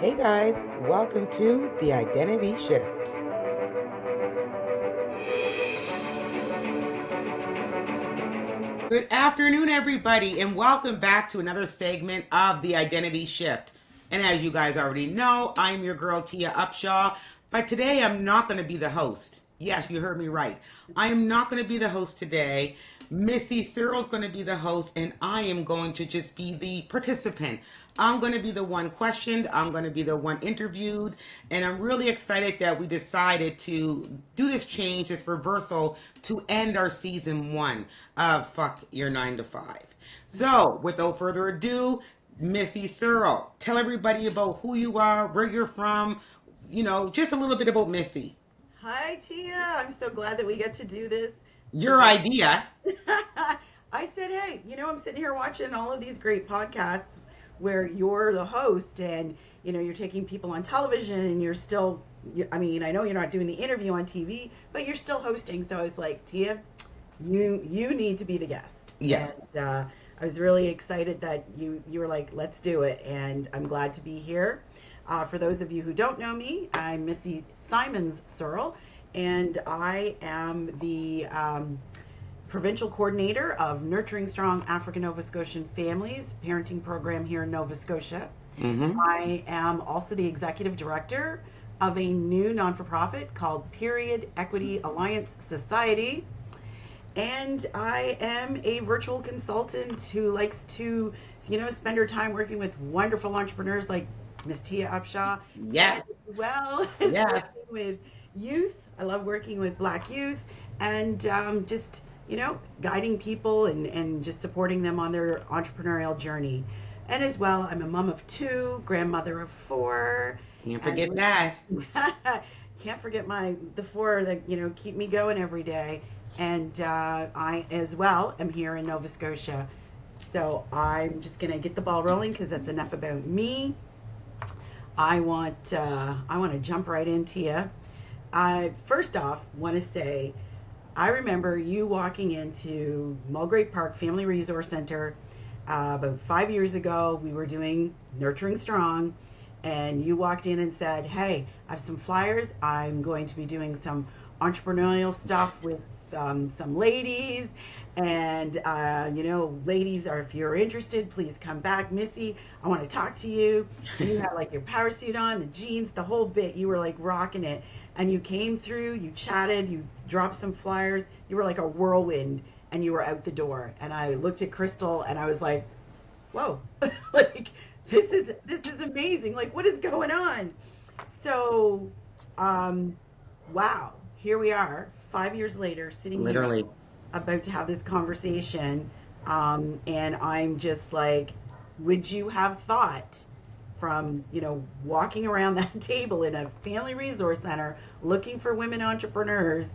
Hey guys, welcome to The Identity Shift. Good afternoon, everybody, and welcome back to another segment of The Identity Shift. And as you guys already know, I'm your girl, Tia Upshaw, but today I'm not going to be the host. Yes, you heard me right. I am not going to be the host today. Missy Searl is going to be the host, and I am going to just be the participant. I'm going to be the one questioned, I'm going to be the one interviewed, and I'm really excited that we decided to do this change, this reversal, to end our season one of Fuck Your 9 to 5. So, without further ado, Missy Searl, tell everybody about who you are, where you're from, just a little bit about Missy. Hi, Tia. I'm so glad that we get to do this. Your idea. I said, hey, I'm sitting here watching all of these great podcasts where you're the host and, you're taking people on television and you're still, I mean, I know you're not doing the interview on TV, but you're still hosting. So I was like, Tia, you need to be the guest. Yes. And, I was really excited that you were like, let's do it. And I'm glad to be here. For those of you who don't know me, I'm Missy Searl, and I am the provincial coordinator of Nurturing Strong African Nova Scotian Families parenting program here in Nova Scotia. Mm-hmm. I am also the executive director of a new non-for-profit called Period Equity Alliance Society. And I am a virtual consultant who likes to, spend her time working with wonderful entrepreneurs like Miss Tia Upshaw. Yes. As well as Yes. working with youth. I love working with Black youth and just, guiding people and just supporting them on their entrepreneurial journey. And as well, I'm a mom of 2, grandmother of 4. Can't forget that. Can't forget the 4 that, keep me going every day. And I, as well, am here in Nova Scotia. So I'm just going to get the ball rolling because that's enough about me. I want to jump right into you. I first off want to say I remember you walking into Mulgrave Park Family Resource Center about 5 years ago. We were doing Nurturing Strong, and you walked in and said, "Hey, I have some flyers. I'm going to be doing some entrepreneurial stuff with some ladies, and ladies, are if you're interested, please come back. Missy, I want to talk to you." And you had like your power suit on, the jeans, the whole bit. You were like rocking it, and you came through, you chatted, you dropped some flyers. You were like a whirlwind, and you were out the door. And I looked at Crystal and I was like, whoa, like this is amazing, like what is going on? So wow, here we are 5 years later, sitting Literally. here about to have this conversation. And I'm just like, would you have thought from, walking around that table in a family resource center looking for women entrepreneurs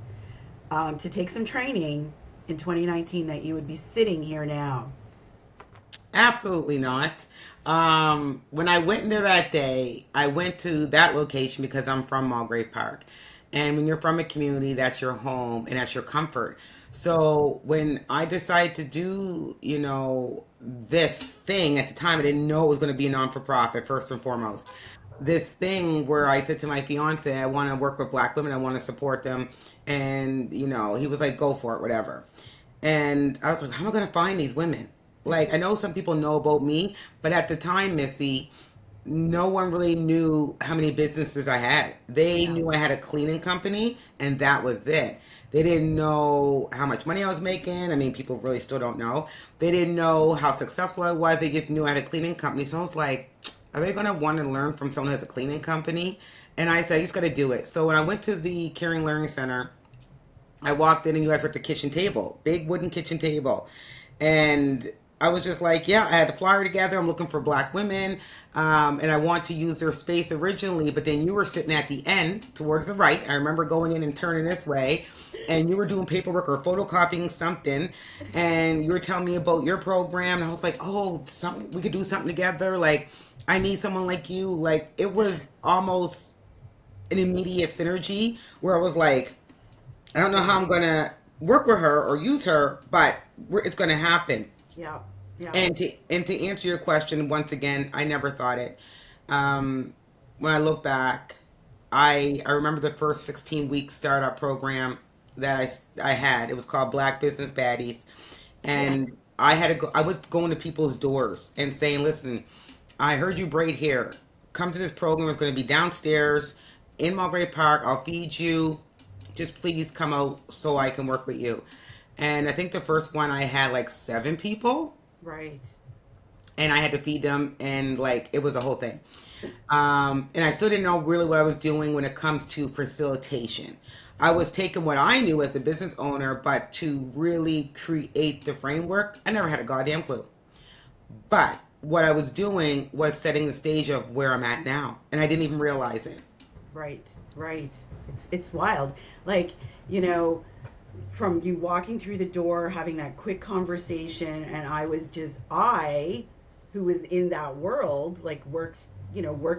to take some training in 2019 that you would be sitting here now? Absolutely not. When I went in there that day, I went to that location because I'm from Mulgrave Park. And when you're from a community, that's your home and that's your comfort. So when I decided to do, this thing at the time, I didn't know it was going to be a non-for-profit, first and foremost. This thing where I said to my fiance, I want to work with Black women, I want to support them. And, he was like, go for it, whatever. And I was like, how am I going to find these women? Like, I know some people know about me, but at the time, Missy, no one really knew how many businesses I had. They Yeah. knew I had a cleaning company, and that was it. They didn't know how much money I was making. I mean, people really still don't know. They didn't know how successful I was. They just knew I had a cleaning company. So I was like, are they going to want to learn from someone who has a cleaning company? And I said, you just got to do it. So when I went to the Caring Learning Center, I walked in and you guys were at the kitchen table, big wooden kitchen table. And I was just like, yeah, I had the flyer together. I'm looking for Black women, and I want to use their space originally. But then you were sitting at the end, towards the right. I remember going in and turning this way, and you were doing paperwork or photocopying something, and you were telling me about your program. And I was like, oh, we could do something together. Like, I need someone like you. Like, it was almost an immediate synergy where I was like, I don't know how I'm gonna work with her or use her, but it's gonna happen. Yeah. Yeah. And to answer your question once again, I never thought it. Um, when I look back, I remember the first 16-week startup program that I had. It was called Black Business Baddies, Yes. and I had to go. I would go into people's doors and saying, "Listen, I heard you braid hair. Come to this program. It's going to be downstairs in Mulberry Park. I'll feed you. Just please come out so I can work with you." And I think the first one I had like 7 people, Right. and I had to feed them, and like it was a whole thing. And I still didn't know really what I was doing when it comes to facilitation. I was taking what I knew as a business owner, but to really create the framework, I never had a goddamn clue. But what I was doing was setting the stage of where I'm at now, and I didn't even realize it. Right. Right. It's wild. Like, you know, from you walking through the door, having that quick conversation, and I, who was in that world, like worked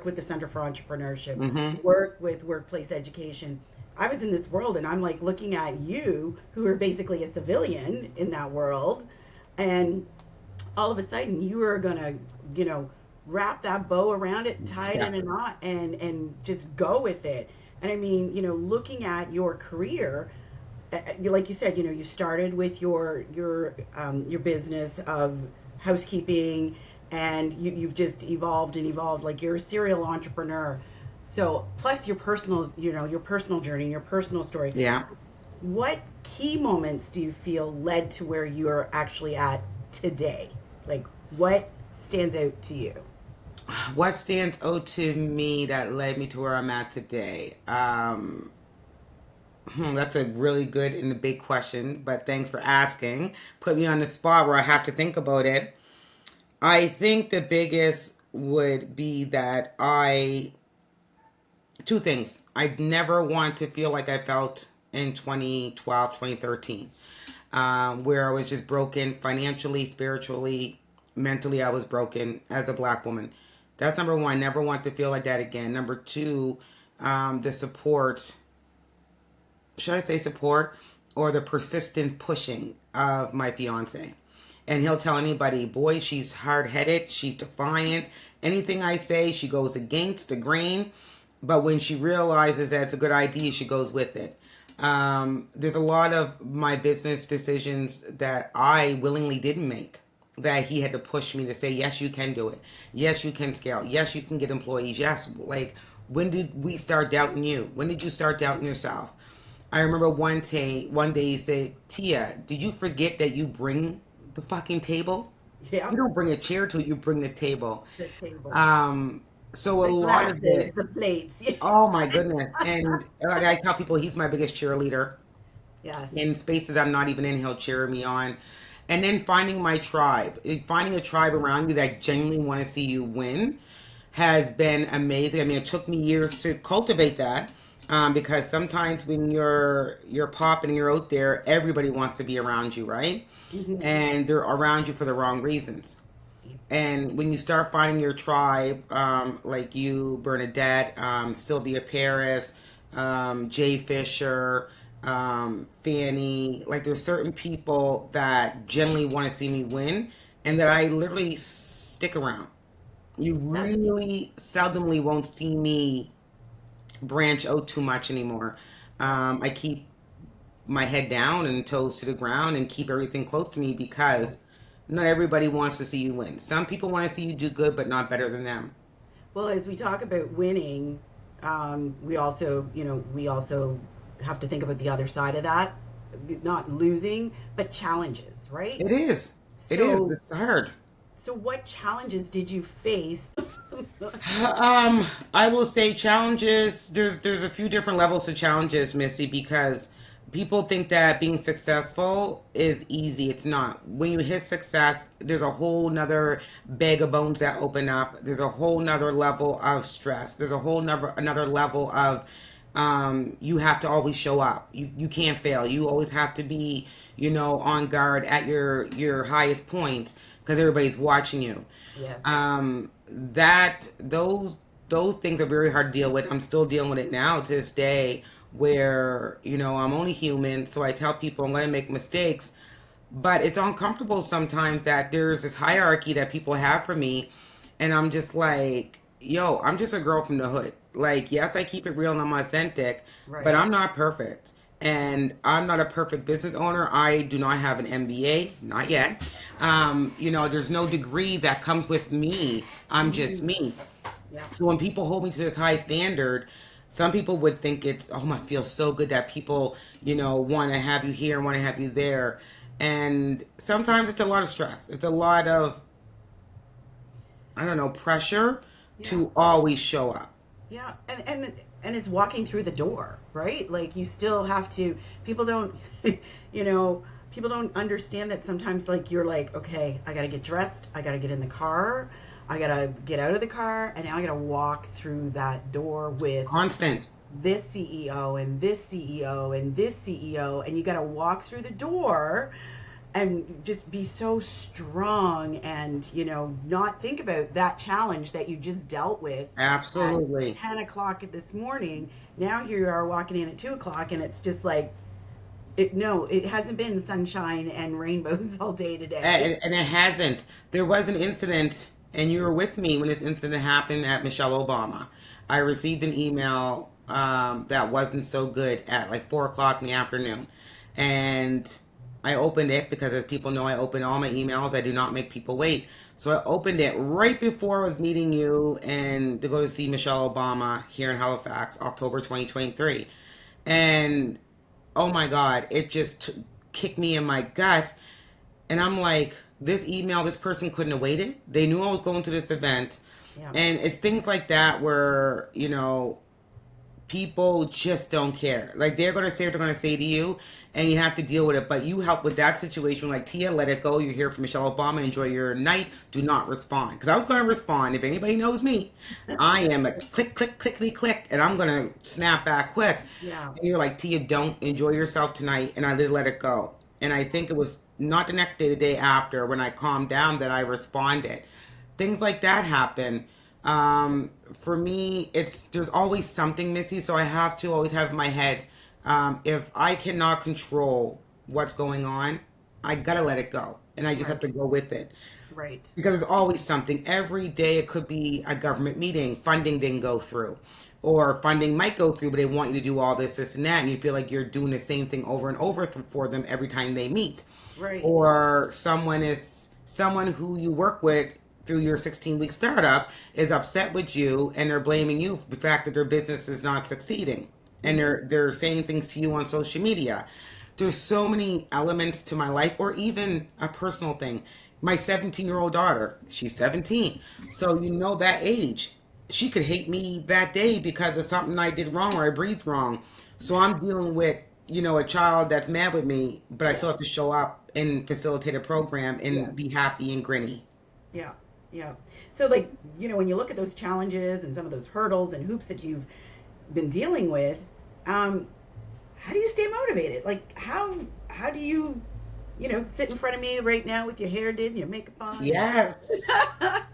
with the Center for Entrepreneurship, Hmm. worked with workplace education. I was in this world, and I'm like looking at you, who are basically a civilian in that world, and all of a sudden you are gonna, you know, wrap that bow around it, tie it Yeah. in a knot, and just go with it. And I mean, you know, looking at your career, like you said, you know, you started with your business of housekeeping, and you've just evolved and evolved. Like you're a serial entrepreneur. So plus your personal, you know, your personal journey, your personal story. Yeah. What key moments do you feel led to where you are actually at today? Like what stands out to you? What stands out to me that led me to where I'm at today? That's a really good and a big question, but thanks for asking. Put me on the spot where I have to think about it. I think the biggest would be that two things. I never want to feel like I felt in 2012, 2013, where I was just broken financially, spiritually, mentally. I was broken as a black woman. That's number one. Never want to feel like that again. Number two, the support, should I say support, or the persistent pushing of my fiance. And he'll tell anybody, boy, she's hard headed, she's defiant. Anything I say, she goes against the grain. But when she realizes that it's a good idea, she goes with it. There's a lot of my business decisions that I willingly didn't make, that he had to push me to say, yes, you can do it. Yes, you can scale. Yes, you can get employees. Yes, like, when did we start doubting you? When did you start doubting yourself? I remember one day he said, Tia, did you forget that you bring the fucking table? Yeah, You don't bring a chair to it, you bring the table. the table, Um, so a the lot of glasses, it, the plates. oh my goodness. And like I tell people, he's my biggest cheerleader. Yes. In spaces I'm not even in, he'll cheer me on. And then finding my tribe, finding a tribe around you that genuinely want to see you win has been amazing. I mean, it took me years to cultivate that, because sometimes when you're popping and you're out there, everybody wants to be around you, right? Hmm. And they're around you for the wrong reasons. And when you start finding your tribe, like you, Bernadette, Sylvia Paris, Jay Fisher, Fanny, like there's certain people that generally want to see me win, and that I literally stick around. You That's really seldomly won't see me branch out too much anymore. I keep my head down and toes to the ground and keep everything close to me, because not everybody wants to see you win. Some people want to see you do good, but not better than them. well, as we talk about winning, we also, you know, we also have to think about the other side of that, not losing, but challenges, right? It is. It is. So, It's hard. so what challenges did you face? I will say challenges. There's a few different levels to challenges, Missy, because people think that being successful is easy. It's not. When you hit success, there's a whole nother bag of bones that open up. There's a whole nother level of stress. There's a whole another level of, you have to always show up. You can't fail. You always have to be, on guard at your highest point, because everybody's watching you. Yes. That those things are very hard to deal with. I'm still dealing with it now to this day, where I'm only human, so I tell people I'm going to make mistakes, but it's uncomfortable sometimes that there's this hierarchy that people have for me, and I'm just like, yo, I'm just a girl from the hood. Like, yes, I keep it real and I'm authentic, but Right. I'm not perfect. And I'm not a perfect business owner. I do not have an MBA, not yet. There's no degree that comes with me. I'm just Mhm. me. Yeah. So when people hold me to this high standard, some people would think it's, oh, must feel so good that people, want to have you here and want to have you there. And sometimes it's a lot of stress. It's a lot of, I don't know, pressure Yeah. to always show up. Yeah, and it's walking through the door, right? Like you still have to. People don't, you know, people don't understand that sometimes. Like you're like, okay, I got to get dressed, I got to get in the car, I got to get out of the car, and now I got to walk through that door with Constant. this CEO and this CEO and this CEO, and you got to walk through the door and just be so strong and not think about that challenge that you just dealt with at Absolutely. 10 o'clock this morning. Now here you are walking in at 2 o'clock and it's just like it hasn't been sunshine and rainbows all day today. And it hasn't. There was an incident, and you were with me when this incident happened at Michelle Obama. I received an email that wasn't so good at like 4 o'clock in the afternoon. And I opened it because, as people know, I open all my emails. I do not make people wait. So I opened it right before I was meeting you and to go to see Michelle Obama here in Halifax, October 2023. And oh my God, it just kicked me in my gut. And I'm like, this email, this person couldn't have waited. They knew I was going to this event. Yeah. And it's things like that where, people just don't care. Like they're going to say what they're going to say to you and you have to deal with it. But you help with that situation. Like, Tia, let it go. You're here for Michelle Obama. Enjoy your night. Do not respond. Because I was going to respond. If anybody knows me, I am a click, click, clickety, click. And I'm going to snap back quick. Yeah. And you're like, Tia, don't enjoy yourself tonight. And I did let it go. And I think it was not the next day, the day after, when I calmed down, that I responded. Things like that happen. For me, there's always something, Missy, so I have to always have in my head, if I cannot control what's going on, I gotta let it go, and I just have Right. to go with it Right. because there's always something. Every day it could be a government meeting, funding didn't go through, or funding might go through, but they want you to do all this, and that, and you feel like you're doing the same thing over and over for them every time they meet. Right. Or someone who you work with through your 16-week startup is upset with you and they're blaming you for the fact that their business is not succeeding, and Hmm. they're saying things to you on social media. There's so many elements to my life, or even a personal thing. My 17-year-old daughter, she's 17, so that age, she could hate me that day because of something I did wrong or I breathed wrong. So I'm dealing with, a child that's mad with me, but I Yeah. still have to show up and facilitate a program Yeah. and be happy and grinny. Yeah. Yeah. So like, when you look at those challenges and some of those hurdles and hoops that you've been dealing with, um, how do you stay motivated? Like how do you, sit in front of me right now with your hair did and your makeup on and Yes.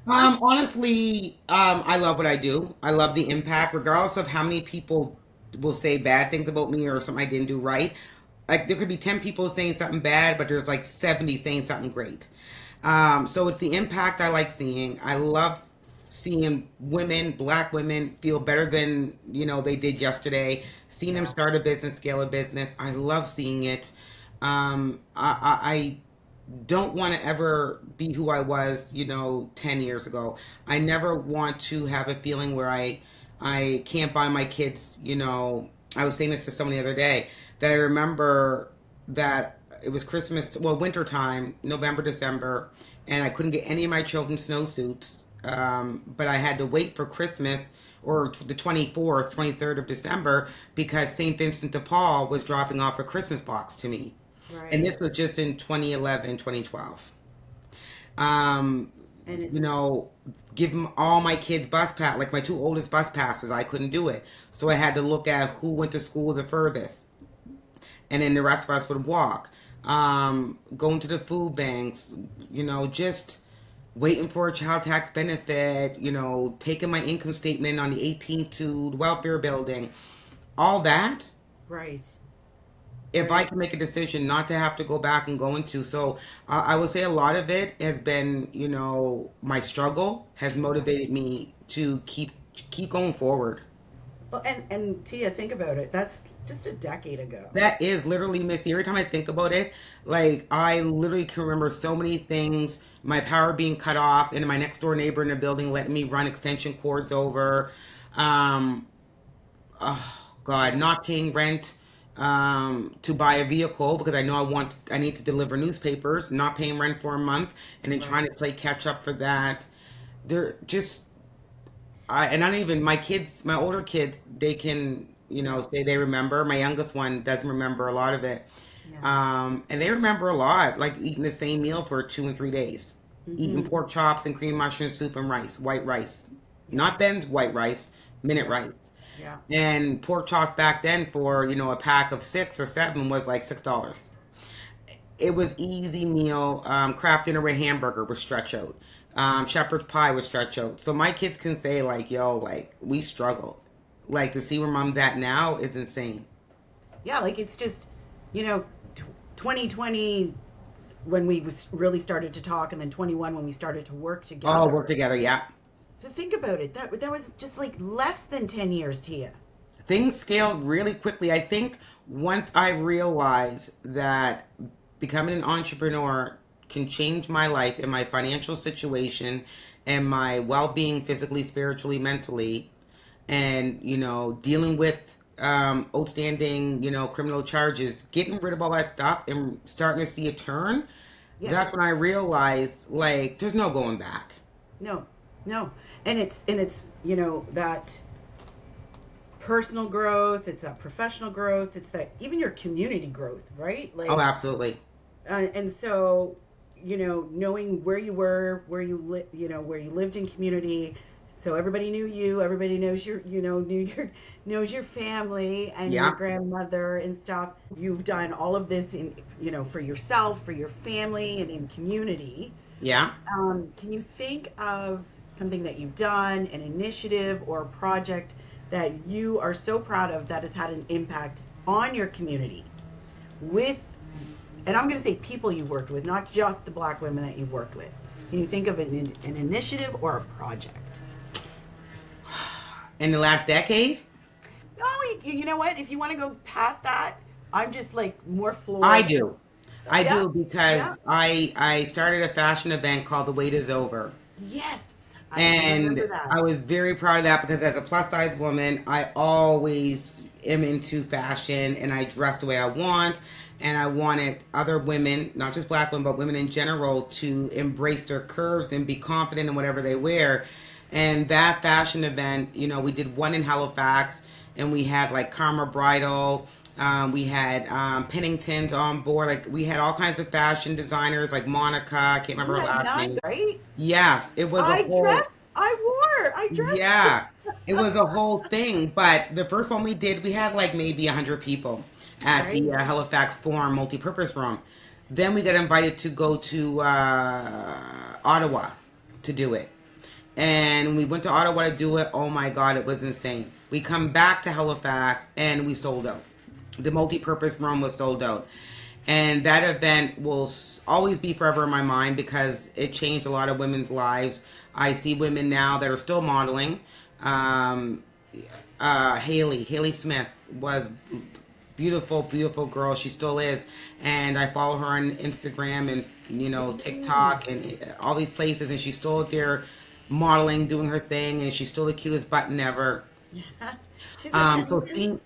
Honestly, I love what I do. I love the impact, regardless of how many people will say bad things about me or something I didn't do right. Like there could be 10 people saying something bad, but there's like 70 saying something great. So it's the impact I like seeing. I love seeing women, black women, feel better than they did yesterday. Seeing them Yeah. start a business, scale a business. I love seeing it. I don't want to ever be who I was, 10 years ago. I never want to have a feeling where I can't buy my kids, I was saying this to someone the other day, that I remember that it was Christmas, well, winter time, November, December, and I couldn't get any of my children's snowsuits. But I had to wait for Christmas or the 24th, 23rd of December because St. Vincent de Paul was dropping off a Christmas box to me. And Right. this was just in 2011, 2012. Um, And you it's know, give them all my kids bus pass, like my two oldest bus passes. I couldn't do it. So I had to look at who went to school the furthest. And then the rest of us would walk. Going to the food banks, just waiting for a child tax benefit, taking my income statement on the 18th to the welfare building. All that, right. if I Right. can make a decision not to have to go back and go into. So I would say a lot of it has been, my struggle has motivated me to keep going forward. Well, and Tia, think about it. That's just a decade ago. That is literally, Missy. Every time I think about it, like I literally can remember so many things. My power being cut off, and my next door neighbor in the building letting me run extension cords over. Um, oh God, not paying rent to buy a vehicle because I need to deliver newspapers. Not paying rent for a month, and then trying Right. to play catch up for that. They're just and I don't even my kids, my older kids, they can say they remember. My youngest one doesn't remember a lot of it, Yeah. and they remember a lot, like eating the same meal for 2 and 3 days, eating Mm-hmm. pork chops and cream mushroom soup and rice, white rice, Yeah. not Ben's white rice, minute Yeah. rice. Yeah. And pork chops back then for a pack of 6 or 7 was like $6. It was easy meal. Kraft dinner with hamburger was stretch out. Shepherd's pie was stretch out. So my kids can say like, "Yo, like we struggled." Like to see where mom's at now is insane. Yeah. Like it's just, you know, 2020 when we really started to talk, and then 21 when we started to work All work together. together, yeah. To think about it, that was just like less than 10 years, Tia. Things scaled really quickly. I think once I realized that becoming an entrepreneur can change my life and my financial situation and my well-being physically, spiritually, mentally, and dealing with outstanding criminal charges, getting rid of all that stuff and starting to see a turn. Yeah. That's when I realized like there's no going back. No, no. And it's that personal growth, it's that professional growth, it's that even your community growth, right? Oh, Like, absolutely. and so, knowing where you were, where you where you lived in community, so everybody knew you, everybody knows your, knows your family and your Yeah, grandmother and stuff. You've done all of this in, for yourself, for your family, and in community. yeah. Can you think of something that you've done, an initiative or a project that you are so proud of that has had an impact on your community with, and I'm going to say people you've worked with, not just the Black women that you've worked with. Can you think of an initiative or a project? In the last decade, Oh, you know what? If you want to go past that, I'm just like more I floored. do. I Yeah, do because yeah, I started a fashion event called The Wait Is Over. yes, I remember And that. I was very proud of that because as a plus size woman, I always am into fashion and I dress the way I want. And I wanted other women, not just black women, but women in general, to embrace their curves and be confident in whatever they wear. And that fashion event, we did one in Halifax and we had like Karma Bridal. We had Penningtons on board. Like we had all kinds of fashion designers like Monica. I can't You remember her had last none, name. right? Yes, it was a I whole dressed, I wore, I dressed. yeah, it was a whole thing. But the first one we did, we had like maybe 100 people at Right? the Halifax Forum multi-purpose room. Then we got invited to go to Ottawa to do it. And we went to Ottawa to do it. Oh my God, it was insane. We come back to Halifax and we sold out. The multi-purpose room was sold out. And that event will always be forever in my mind because it changed a lot of women's lives. I see women now that are still modeling. Um, Haley Smith was beautiful, beautiful girl. She still is, and I follow her on Instagram and Mm. TikTok and all these places, and she's still out there modeling, doing her thing, and she's still the cutest button ever. She's a So Pennington. see,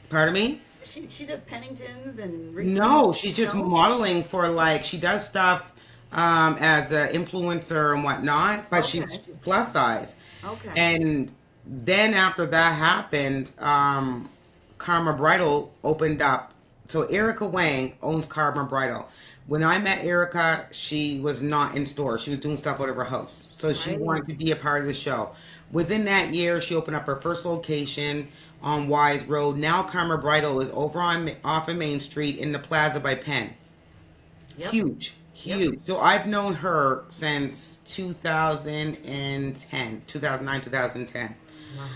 pardon me. She does Penningtons and reprints. No, she's just No. modeling for like she does stuff as an influencer and whatnot, but she's Okay. plus size. Okay. And then after that happened, Karma Bridal opened up. So Erica Wang owns Karma Bridal. When I met Erica, she was not in store. She was doing stuff out of her house. So she Right. wanted to be a part of the show. Within that year, she opened up her first location on Wise Road. Now Karma Bridal is over on off of Main Street in the Plaza by Penn. Yep. Huge, Yep. huge. So I've known her since 2010, 2009, 2010. Wow.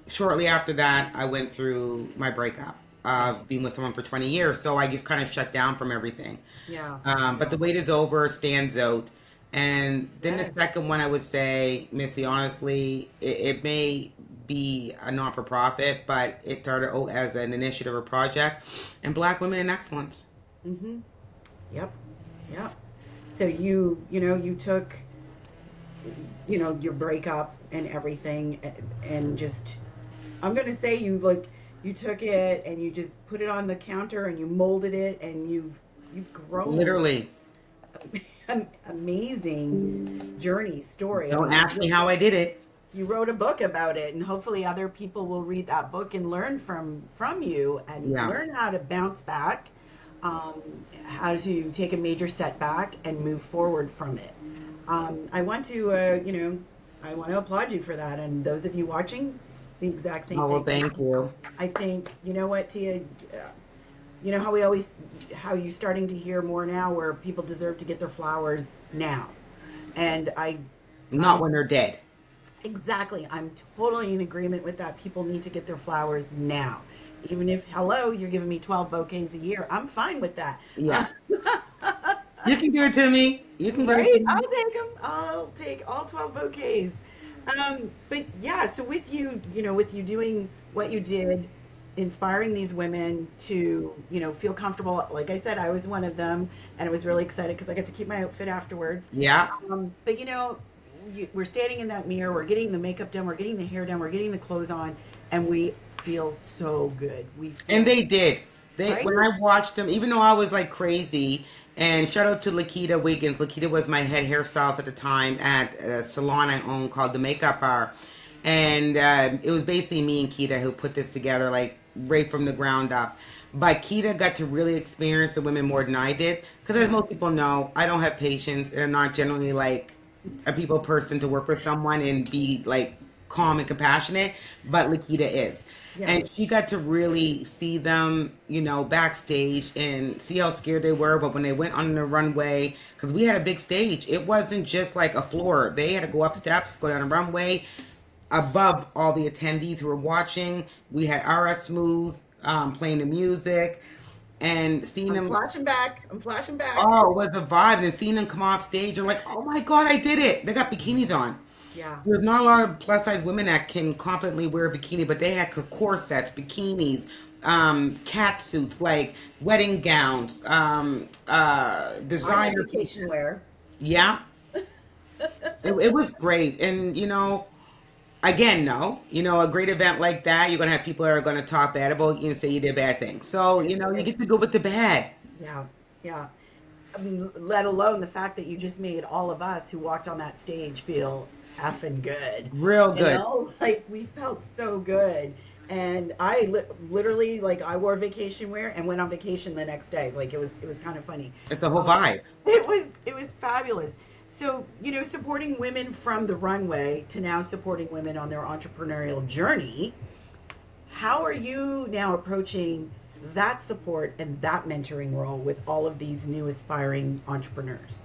Shortly after that, I went through my breakup of being with someone for 20 years. So I just kind of shut down from everything. Yeah. But Yeah. the wait is over, stands out. And then the Yes. second one, I would say, Missy, honestly, it may be a non for profit, but it started out as an initiative or project, and Black Women in Excellence. Mm-hmm. Yep. Yep. So you took, your breakup and everything, and just, I'm gonna say you took it and you just put it on the counter and you molded it and you've grown Literally. an amazing journey story. I Don't mean, ask me how I did it. you wrote a book about it, and hopefully other people will read that book and learn from you and Yeah. learn how to bounce back, um, how to take a major setback and move forward from it. I want to, I want to applaud you for that, and those of you watching, the exact same Oh, well, thing. thank you. I think, you know what, Tia, how you starting to hear more now where people deserve to get their flowers now, and Not when they're dead. exactly. I'm totally in agreement with that. People need to get their flowers now. Even if, hello, you're giving me 12 bouquets a year, I'm fine with that. Yeah. You can give it to me. You can give it Right? to I'll me. take them. I'll take all 12 bouquets. But yeah, so with you doing what you did, inspiring these women to, feel comfortable. Like I said, I was one of them, and I was really excited because I got to keep my outfit afterwards. Yeah. But we're standing in that mirror, we're getting the makeup done, we're getting the hair done, we're getting the clothes on, and we feel so good. We And feel they did. right. When I watched them, even though I was like crazy, and shout out to Lakita Wiggins. Lakita was my head hairstylist at the time at a salon I owned called the Makeup Bar. And it was basically me and Kita who put this together, like right from the ground up. But Kita got to really experience the women more than I did. Because as most people know, I don't have patience and I'm not generally like a people person to work with someone and be like calm and compassionate, but Lakita is. Yeah. And she got to really see them, backstage and see how scared they were. But when they went on the runway, because we had a big stage, it wasn't just like a floor. They had to go up steps, go down the runway, above all the attendees who were watching. We had RS Smooth playing the music and seeing I'm them. flashing back. I'm flashing back. Oh, it was a vibe. And seeing them come off stage, you're like, oh my God, I did it. They got bikinis on. Yeah. There's not a lot of plus size women that can confidently wear a bikini, but they had corsets, bikinis, cat suits, like wedding gowns, I'm on designer vacation pieces. wear. Yeah, it was great. And, again, no, a great event like that, you're going to have people that are going to talk bad about you and say you did bad things. So, you get to go with the bad. Yeah. Yeah. I mean, let alone the fact that you just made all of us who walked on that stage feel effing good. Real good. Like we felt so good. And I literally, like, I wore vacation wear and went on vacation the next day. Like it was kind of funny. It's the whole vibe. It was fabulous. So, supporting women from the runway to now supporting women on their entrepreneurial journey, how are you now approaching that support and that mentoring role with all of these new aspiring entrepreneurs?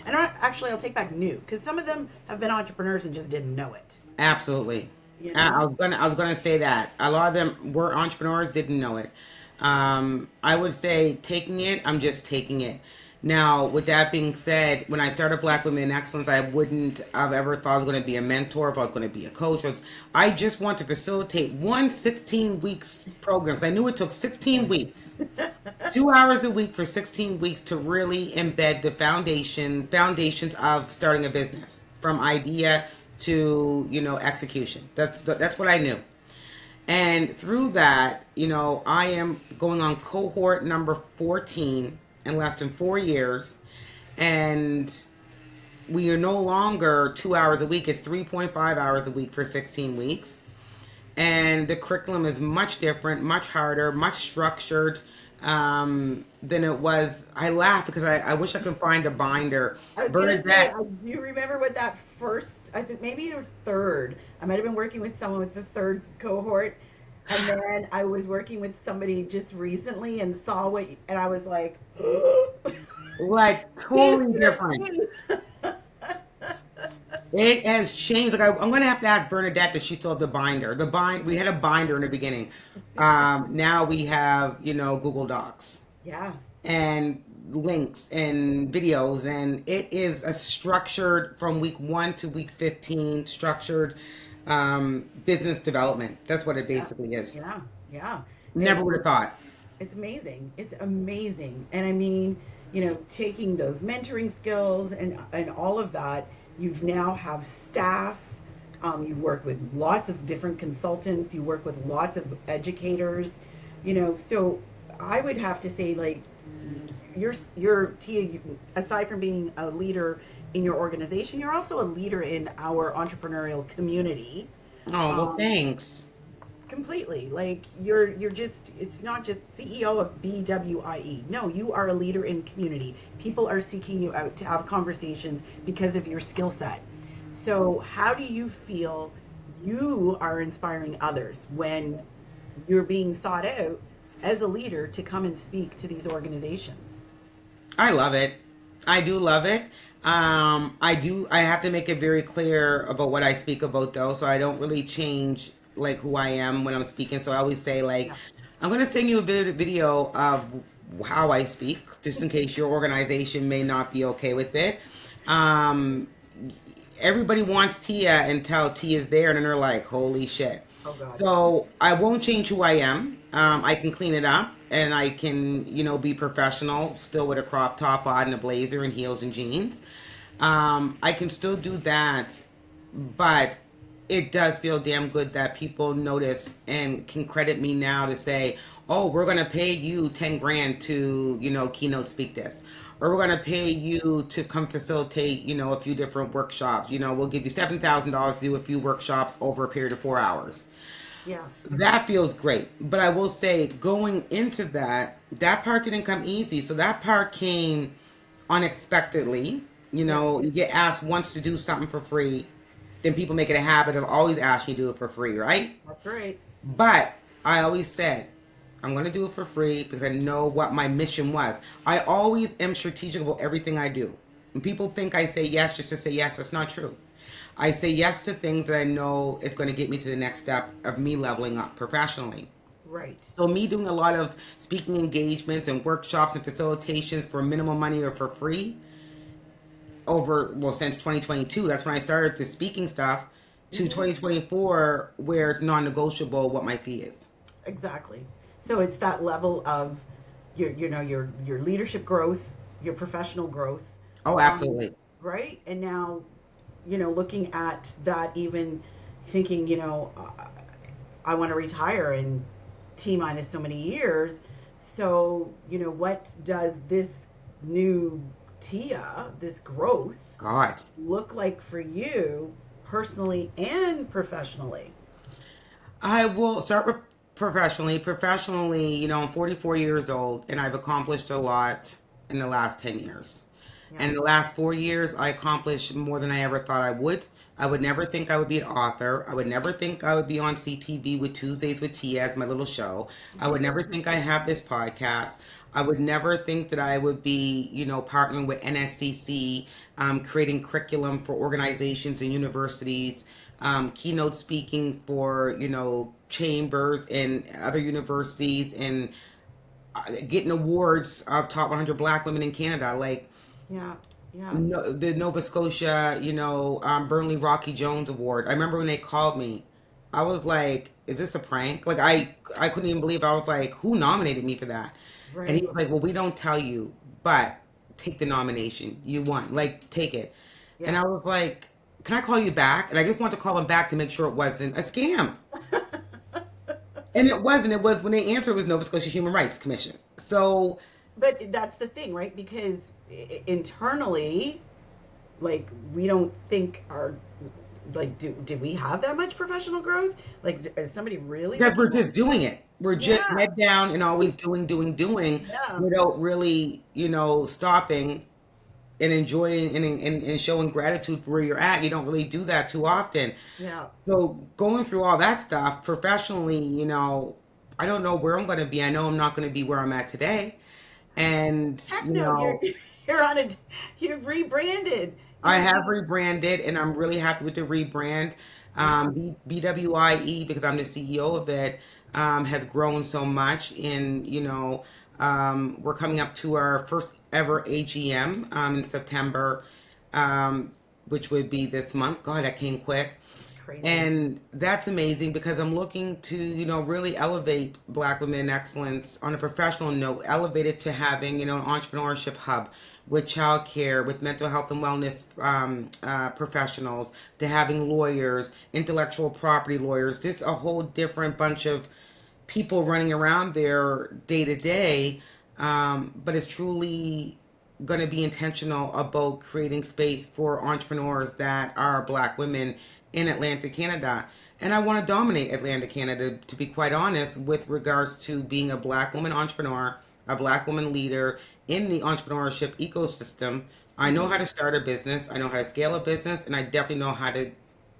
And I'll take back new, because some of them have been entrepreneurs and just didn't know it. Absolutely. You I know? was gonna say that a lot of them were entrepreneurs, didn't know it. I would say taking it. I'm just taking it. Now, with that being said, when I started Black Women in Excellence, I wouldn't have ever thought I was going to be a mentor, if I was going to be a coach. I just want to facilitate one 16 weeks program, because I knew it took 16 weeks, 2 hours a week for 16 weeks to really embed the foundations of starting a business, from idea to execution. That's what I knew. And through that, I am going on cohort number 14 in less than 4 years. And we are no longer 2 hours a week. It's 3.5 hours a week for 16 weeks. And the curriculum is much different, much harder, much structured than it was. I laugh because I wish I could find a binder. I was going to say, do you remember what that first, I think maybe your third, I might have been working with someone with the third cohort. And then I was working with somebody just recently and saw and I was like, like totally different. It has changed. Like I'm going to have to ask Bernadette that she still have the binder. We had a binder in the beginning. Now we have, Google Docs. Yeah. And links and videos, and it is a structured from week 1 to week 15 structured business development. That's what it Yeah, basically is. yeah, yeah. Never It, would have thought. it's amazing. It's amazing. And I mean, taking those mentoring skills and all of that, you've now have staff. You work with lots of different consultants. You work with lots of educators. So I would have to say, like, you're Tia. Aside from being a leader in your organization, you're also a leader in our entrepreneurial community. Oh, well, Um, thanks. Completely. Like you're just it's not just CEO of BWIE. No, you are a leader in community. People are seeking you out to have conversations because of your skill set. So, how do you feel you are inspiring others when you're being sought out as a leader to come and speak to these organizations? I love it. I do love it. I have to make it very clear about what I speak about though, so I don't really change like who I am when I'm speaking. So I always say like, Yeah. I'm gonna send you a video of how I speak, just in case your organization may not be okay with it. Um, Everybody wants Tia until Tia's there, and then they're like, "Holy shit!" Oh God. So I won't change who I am. I can clean it up, and I can, be professional, still with a crop top on, and a blazer, and heels and jeans. I can still do that, but it does feel damn good that people notice and can credit me now to say, "Oh, we're gonna pay you 10 grand to, keynote speak this." Or we're going to pay you to come facilitate, a few different workshops. We'll give you $7,000 to do a few workshops over a period of 4 hours. Yeah. That feels great. But I will say, going into that part didn't come easy. So that part came unexpectedly. Yeah. You get asked once to do something for free, then people make it a habit of always asking you to do it for free, right? That's right. But I always said, I'm going to do it for free because I know what my mission was. I always am strategic about everything I do. And people think I say yes just to say yes. That's not true. I say yes to things that I know it's going to get me to the next step of me leveling up professionally. Right. So me doing a lot of speaking engagements and workshops and facilitations for minimal money or for free since 2022, that's when I started the speaking stuff, to Hmm. 2024 where it's non-negotiable what my fee is. Exactly. So it's that level of your leadership growth, your professional growth, Oh, um, absolutely. right? And now, looking at that, even thinking, I want to retire in T minus so many years. So, what does this new Tia, this growth, God. look like for you personally and professionally? I will start with professionally. Professionally, I'm 44 years old and I've accomplished a lot in the last 10 years. Yeah. And in the last 4 years, I accomplished more than I ever thought I would. I would never think I would be an author. I would never think I would be on CTV with Tuesdays with Tia as my little show. I would never think I have this podcast. I would never think that I would be, partnering with NSCC, creating curriculum for organizations and universities, keynote speaking for, chambers and other universities, and getting awards of top 100 Black women in Canada. Like, Yeah. Yeah. no, the Nova Scotia, Burnley Rocky Jones Award. I remember when they called me, I was like, "Is this a prank?" Like I couldn't even believe it. I was like, "Who nominated me for that?" And he Right. was like, "Well, we don't tell you, but take the nomination. You won. Like, take it." And Yeah. I was like, "Can I call you back?" And I just wanted to call him back to make sure it wasn't a scam. And it wasn't. It was when they answered, it was Nova Scotia Human Rights Commission. So But that's the thing, right? Because internally, like, we don't think our, like, did we have that much professional growth? Like, is somebody really because we're looking at? just doing it. We're just Yeah. head down and always doing, doing, doing Yeah. without really, stopping and enjoying and showing gratitude for where you're at. You don't really do that too often. Yeah. So going through all that stuff professionally, I don't know where I'm going to be. I know I'm not going to be where I'm at today. And, Heck no, you're on a you've rebranded. I You have rebranded, and I'm really happy with the rebrand. Yeah. BWIE, because I'm the CEO of it, has grown so much in, We're coming up to our first ever AGM in September, which would be this month. God, that came quick. It's crazy. And that's amazing because I'm looking to, really elevate Black women excellence on a professional note, elevate it to having, an entrepreneurship hub with childcare, with mental health and wellness professionals, to having lawyers, intellectual property lawyers, just a whole different bunch of people running around there day to day. But it's truly going to be intentional about creating space for entrepreneurs that are Black women in Atlanta, Canada. And I want to dominate Atlanta, Canada, to be quite honest, with regards to being a Black woman entrepreneur, a Black woman leader in the entrepreneurship ecosystem. I know how to start a business, I know how to scale a business, and I definitely know how to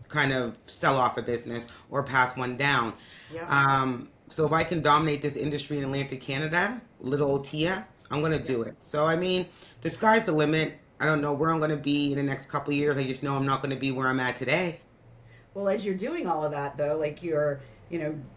kind of sell off a business or pass one down. Yeah. So if I can dominate this industry in Atlanta, Canada, little old Tia, I'm going to do it. So, I mean, the sky's the limit. I don't know where I'm going to be in the next couple of years. I just know I'm not going to be where I'm at today. Well, as you're doing all of that, though, like you're,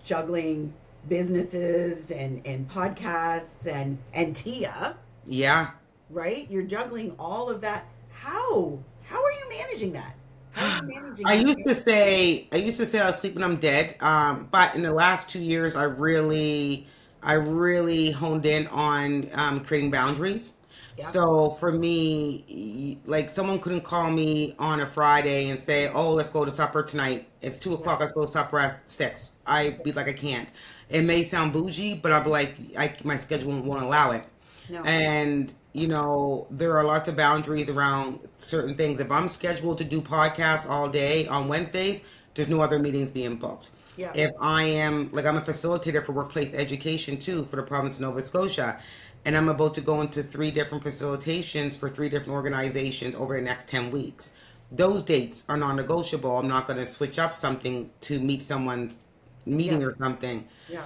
juggling businesses and podcasts and Tia, Yeah. right? You're juggling all of that. How are you managing that? How are you managing I that? used to say I'll sleep when I'm dead. But in the last 2 years, I really honed in on creating boundaries. Yeah. So for me, like someone couldn't call me on a Friday and say, "Oh, let's go to supper tonight. It's 2 o'clock. Yeah. Let's go to supper at 6." I'd be like, I can't. It may sound bougie, but I'd be like, my schedule won't allow it. No. And there are lots of boundaries around certain things. If I'm scheduled to do podcast all day on Wednesdays, there's no other meetings being booked. Yeah. If I'm a facilitator for workplace education too for the province of Nova Scotia, and I'm about to go into 3 different facilitations for 3 different organizations over the next 10 weeks. Those dates are non-negotiable. I'm not going to switch up something to meet someone's meeting Yeah. or something. Yeah.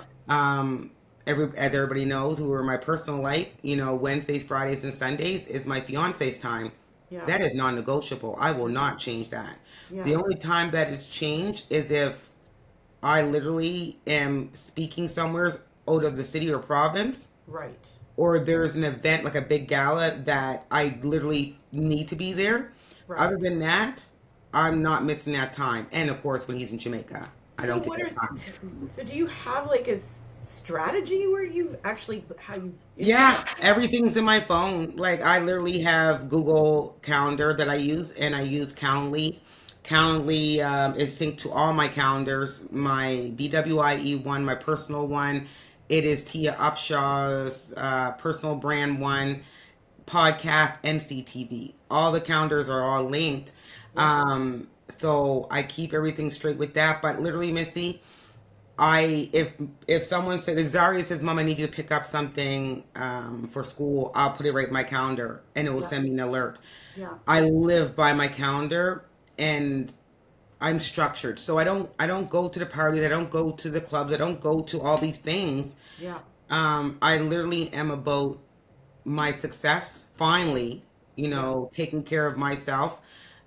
As everybody knows, who are in my personal life, Wednesdays, Fridays, and Sundays is my fiance's time. Yeah. That is non-negotiable. I will not change that. Yeah. The only time that is changed is if I literally am speaking somewhere out of the city or province, Right. or there's an event like a big gala that I literally need to be there. Right. Other than that, I'm not missing that time. And of course, when he's in Jamaica, I don't get that time. So do you have like a strategy where you've actually how you? Yeah, everything's in my phone. Like I literally have Google Calendar that I use, and I use Calendly. Calendly is synced to all my calendars. My BWIE one, my personal one. It is Tia Upshaw's personal brand one, podcast, NCTV. All the calendars are all linked. So I keep everything straight with that. But literally, Missy, if someone said, if Zaria says, "Mom, I need you to pick up something for school," I'll put it right in my calendar and it will Yeah. send me an alert. Yeah. I live by my calendar and I'm structured. So I don't go to the parties, I don't go to the clubs, I don't go to all these things. Yeah. I literally am about my success, finally, taking care of myself.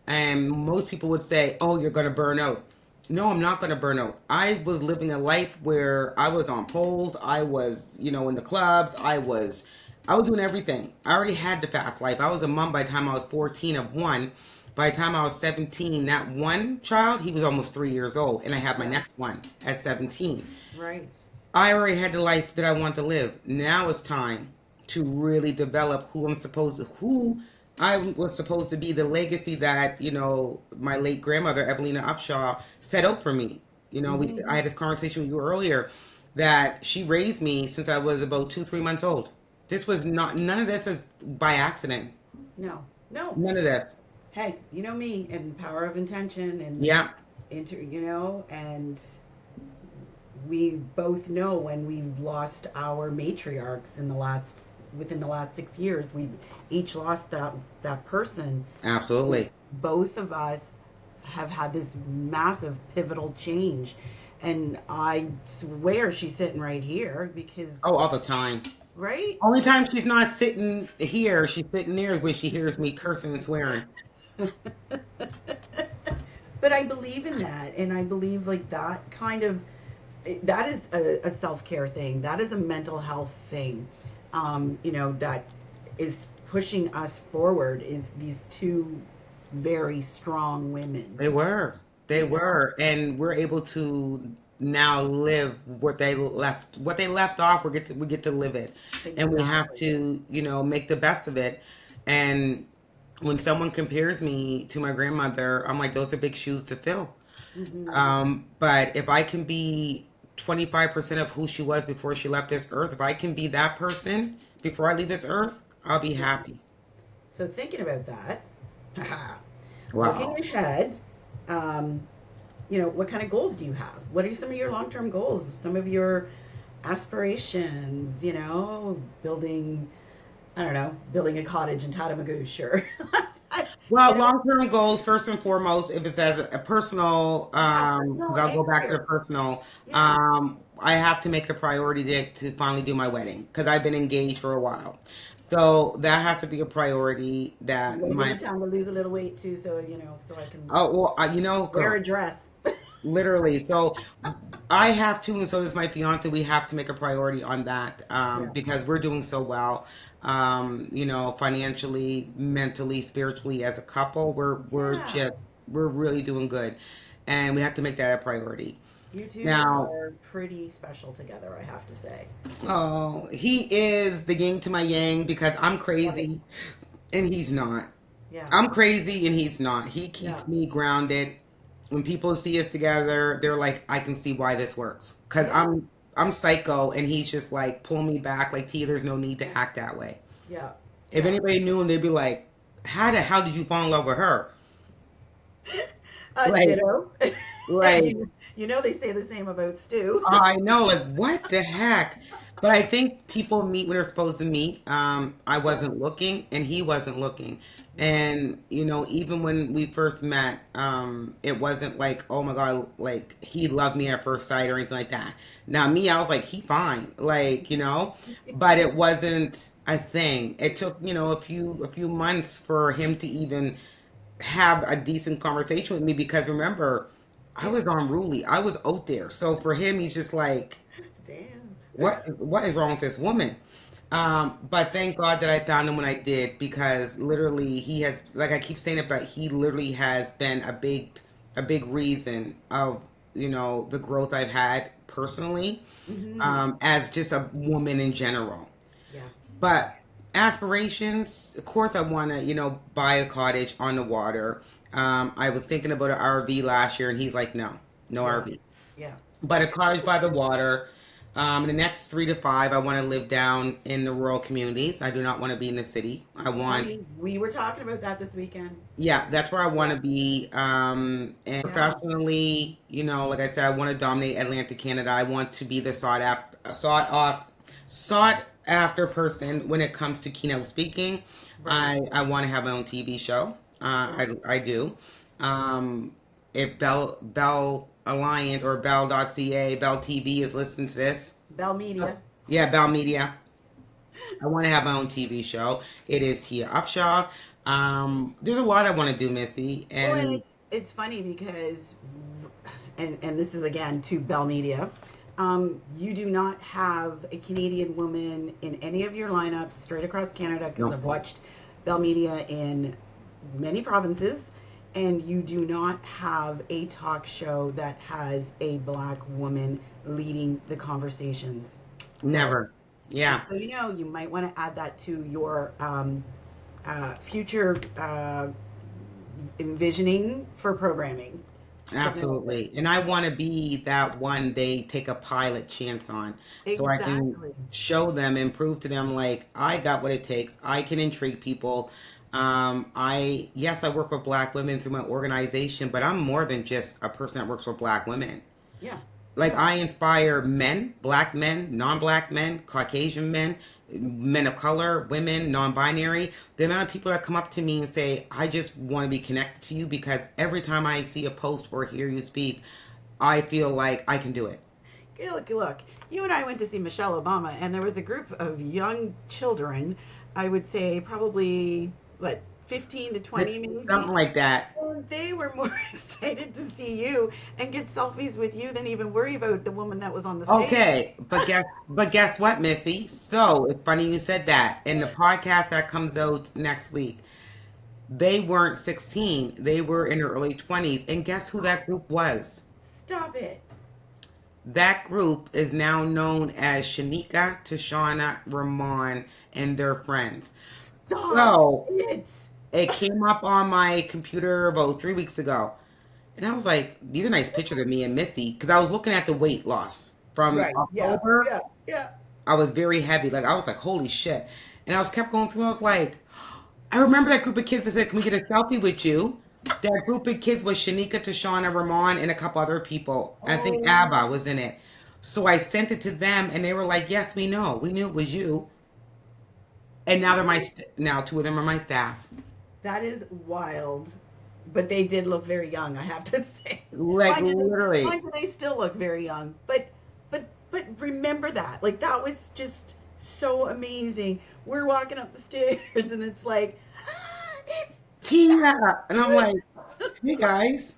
And most people would say, "Oh, you're going to burn out." No, I'm not going to burn out. I was living a life where I was on poles, I was, in the clubs, I was doing everything. I already had the fast life. I was a mom by the time I was 14 of one. By the time I was 17, that one child, he was almost 3 years old, and I had my next one at 17. Right. I already had the life that I want to live. Now it's time to really develop who I was supposed to be, the legacy that, my late grandmother, Evelina Upshaw, set out for me. I had this conversation with you earlier that she raised me since I was about 3 months old. None of this is by accident. No. No. None of this. Hey, you know me and power of intention and Yeah. and we both know when we've lost our matriarchs within the last 6 years, we've each lost that person. Absolutely. Both of us have had this massive pivotal change, and I swear she's sitting right here because Oh, all the time. right. Only time she's not sitting here, she's sitting there when she hears me cursing and swearing. But I believe in that, and I believe like that kind of that is a self-care thing. That is a mental health thing. that is pushing us forward is these two very strong women. They were. They Yeah, were. And we're able to now live what they left off, we get to live it. And we have exactly. to, make the best of it. And when someone compares me to my grandmother, I'm like, those are big shoes to fill. Hmm. But if I can be 25% of who she was before she left this earth, if I can be that person before I leave this earth, I'll be Yeah. happy. So thinking about that, looking Wow. ahead, um, what kind of goals do you have? What are some of your long-term goals? Some of your aspirations? Building, I don't know, building a cottage in Tatamagouche, or you Well, know, long-term goals, first and foremost, if it's as a personal, yeah, because personal I'll go and back to the career. personal, Yeah, I have to make it a priority to finally do my wedding because I've been engaged for a while. So that has to be a priority you that want to get my, in town to lose a little weight too, so so I can oh, well, wear girl, a dress. literally. So I have to, and so does my fiance. We have to make a priority on that Yeah, because we're doing so well, financially, mentally, spiritually as a couple. yeah. We're really doing good, and we have to make that a priority. You two Now, are pretty special together, I have to say. oh, he is the yin to my yang because I'm Love it. crazy and he's not. Yeah, I'm crazy and he's not. He yeah, keeps me grounded. When people see us together, they're like, I can see why this works. Cause yeah, I'm psycho and he's just like pull me back like T, there's no need to act that way. yeah, If yeah. anybody knew him, they'd be like, how the hell did you fall in love with her? Like Ditto. like They say the same about Stu. I know, like what the heck? But I think people meet when they're supposed to meet. I Yeah, wasn't looking, and he wasn't looking. yeah, And even when we first met, it wasn't like, oh my god, like he loved me at first sight or anything like that. Now me, I was like, he fine, like but it wasn't a thing. It took a few months for him to even have a decent conversation with me because remember, I yeah. was unruly. I was out there. So for him, he's just like, Damn. what is wrong with this woman? But thank God that I found him when I did because literally he has, like I keep saying it, but he literally has been a big reason of the growth I've had personally, Hmm. as just a woman in general. Yeah, yeah, But aspirations, of course, I want to, buy a cottage on the water. I was thinking about an RV last year, and he's like, no, no yeah, RV. yeah. But a cottage by the water. In the next 3 to 5, I want to live down in the rural communities. I do not want to be in the city. I want, Honey, we were talking about that this weekend. yeah, that's where I want Yeah, to be. And yeah, professionally, like I said, I want to dominate Atlantic Canada. I want to be the sought after person when it comes to keynote speaking. right. I want to have my own TV show. Yeah, I do. Um, if Bell Alliant or Bell.ca, Bell TV is listening to this, Bell Media. yeah, Bell Media. I want to have my own TV show. It is Tia Upshaw. There's a lot I want to do, Missy, Well, and and it's funny because, and this is again to Bell Media. You do not have a Canadian woman in any of your lineups straight across Canada because no, I've watched Bell Media in many provinces, and you do not have a talk show that has a black woman leading the conversations. So never. just Yeah. so you know, you might want to add that to your future envisioning for programming. Just putting it out there. Absolutely. And I want to be that one they take a pilot chance on so I can Exactly. show them and prove to them like I got what it takes. I can intrigue people. Yes, I work with black women through my organization, but I'm more than just a person that works with black women. Yeah. Like Yeah. I inspire men, black men, non-black men, Caucasian men, men of color, women, non-binary. The amount of people that come up to me and say, "I just want to be connected to you," because every time I see a post or hear you speak, I feel like I can do it. Look, look. You and I went to see Michelle Obama, and there was a group of young children. I would say probably what 15 to 20 maybe. Something like that. And they were more excited to see you and get selfies with you than even worry about the woman that was on the stage. Okay, but guess what, Missy? So it's funny you said that. In the podcast that comes out next week, they weren't 16. They were in their early 20s. And guess who that group was? Stop it. That group is now known as Shanika, Tashana, Ramon, and their friends. Stop So it. it came up on my computer about 3 weeks ago. And I was like, these are nice pictures of me and Missy. Because I was looking at the weight loss from Right. Yeah. October. Yeah. Yeah. I was very heavy. Like, I was like, holy shit. And I was kept going through. I was like, I remember that group of kids that said, can we get a selfie with you? That group of kids was Shanika, Tashana, Ramon, and a couple other people. And I think Oh, Abba was in it. So I sent it to them, and they were like, yes, we know. We knew it was you. And now now two of them are my staff. that is wild. But they did look very young, I have to say. Like, literally. Mind you, they still look very young. But remember that. Like that was just so amazing. We're walking up the stairs and it's like, it's Tia. And I'm like, hey, guys.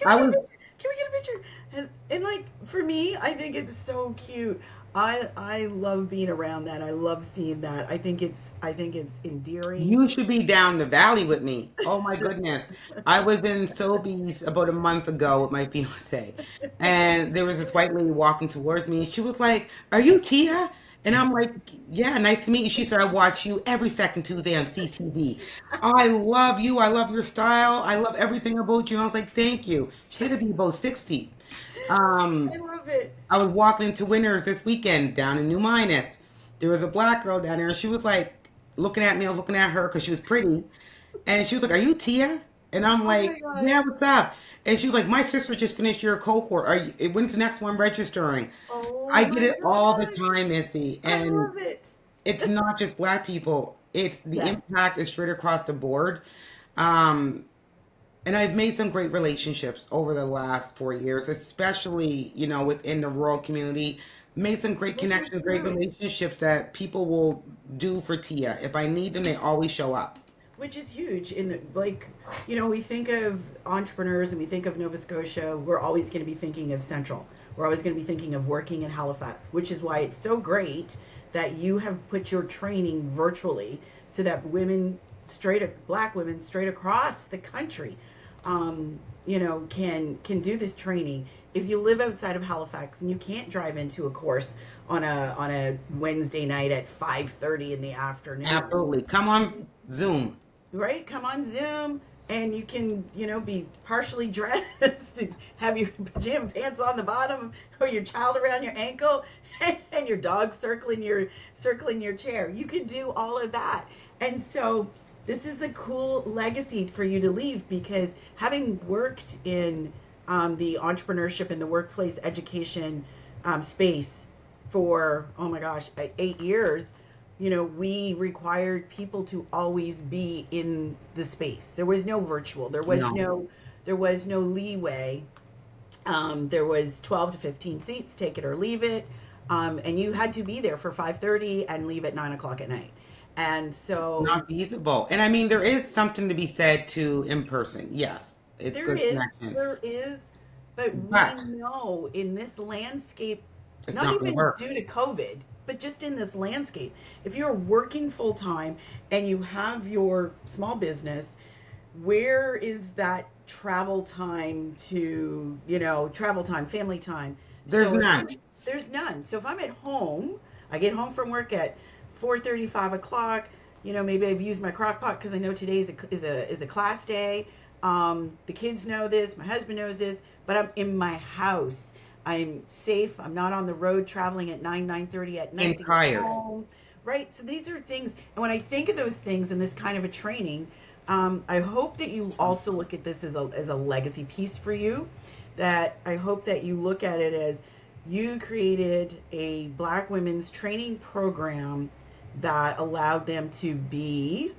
I was, Can we get a picture? And like for me, I think it's so cute. I love being around that. I love seeing that. I think it's endearing. you should be down the valley with me. Oh my goodness. I was in Sobeys about a month ago with my fiance. And there was this white lady walking towards me. She was like, are you Tia? And I'm like, yeah, nice to meet you. She said, I watch you every second Tuesday on CTV. I love you. I love your style. I love everything about you. And I was like, thank you. She had to be about 60. I Um, love it. I was walking into Winners this weekend down in New Minas. There was a black girl down there, and she was like looking at me. I was looking at her because she was pretty, and she was like, "Are you Tia?" And I'm Oh my like, gosh. "Yeah, what's up?" And she was like, "My sister just finished your cohort. When's the next one registering?" Oh I get my it all the gosh. time, Missy, I and love it. it's not just black people. It's the Yes. impact is straight across the board. Um, and I've made some great relationships over the last 4 years, especially, within the rural community. Made some great Which is connections, great huge. relationships that people will do for Tia. If I need them, they always show up. Which is huge. In the, like, we think of entrepreneurs and we think of Nova Scotia. We're always going to be thinking of Central. We're always going to be thinking of working in Halifax, which is why it's so great that you have put your training virtually so that black women straight across the country, can do this training. If you live outside of Halifax and you can't drive into a course on a Wednesday night at 5:30 in the afternoon, Absolutely. Come on Zoom. right? Come on Zoom and you can, be partially dressed, have your pajama pants on the bottom or your child around your ankle and your dog circling your chair. You can do all of that. And so this is a cool legacy for you to leave because having worked in the entrepreneurship and the workplace education space for, oh my gosh, 8 years, we required people to always be in the space. There was no virtual. There was No. no leeway. There was 12 to 15 seats, take it or leave it, and you had to be there for 5:30 and leave at 9 o'clock at night. And It's so not feasible. And I mean, there is something to be said to in person. Yes, it's there good is, connections. there is, but we But know in this landscape, it's not not going to even work. due to COVID, but just in this landscape, if you're working full time and you have your small business, where is that travel time, family time? There's So none. there's none. So if I'm at home, I get home from work at 4:30, 5 o'clock. Maybe I've used my crock pot because I know today is a class day. The kids know this, my husband knows this, but I'm in my house. I'm safe. I'm not on the road traveling at 9:30 at night And to get tired. home. Right? So these are things, and when I think of those things in this kind of a training, I hope that you also look at this as a legacy piece for you. That I hope that you look at it as you created a Black women's training program that allowed them to be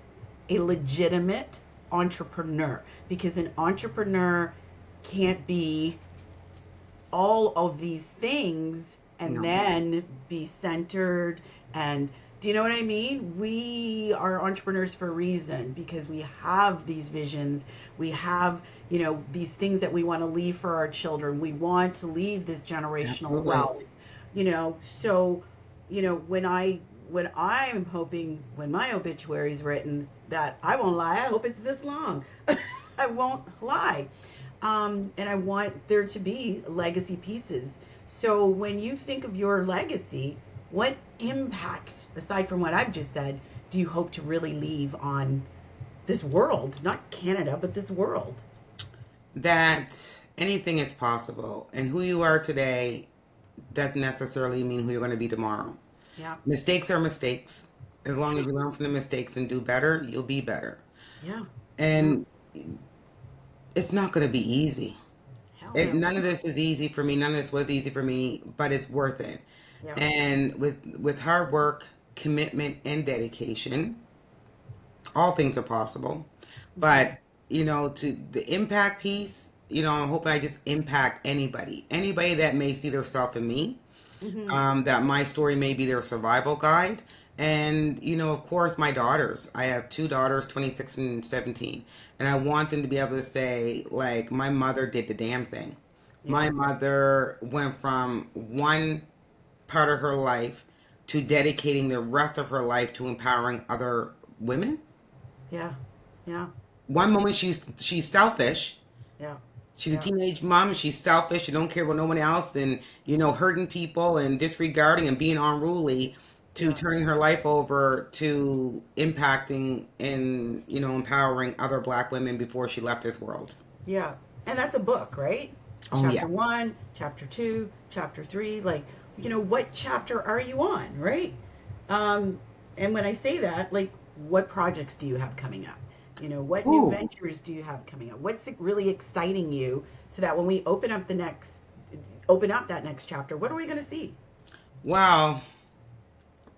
a legitimate entrepreneur. Because an entrepreneur can't be all of these things and No. then be centered and Do you know what I mean? We are entrepreneurs for a reason because we have these visions. We have, these things that we want to leave for our children. We want to leave this generational Absolutely. wealth. So, when I'm hoping when my obituary is written that I won't lie, I hope it's this long. I won't lie. And I want there to be legacy pieces. So when you think of your legacy, what impact, aside from what I've just said, do you hope to really leave on this world? Not Canada, but this world. That anything is possible, and who you are today doesn't necessarily mean who you're going to be tomorrow. Yeah. Mistakes are mistakes. As long as you learn from the mistakes and do better, you'll be better. Yeah. Yeah. And it's not going to be easy. Hell no. None of this is easy for me. None of this was easy for me, but it's worth it. Yeah. And with hard work, commitment, and dedication, all things are possible. Mm-hmm. But to the impact piece, I'm hoping I just impact anybody that may see themselves in me. Mm-hmm. That my story may be their survival guide. And, of course, my daughters. I have two daughters, 26 and 17. And I want them to be able to say, like, my mother did the damn thing. Yeah. My mother went from one part of her life to dedicating the rest of her life to empowering other women. Yeah. Yeah. One moment she's selfish. Yeah. She's a Yeah. teenage mom. She's selfish. She don't care about no one else, and hurting people and disregarding and being unruly. To Yeah. turning her life over to impacting and empowering other Black women before she left this world. Yeah. And that's a book, right? Oh yeah. Chapter 1, chapter 2, chapter 3, like, what chapter are you on, right? And when I say that, like, what projects do you have coming up? What new Ooh. ventures do you have coming up? What's really exciting you so that when we open up that next chapter, what are we going to see? Wow.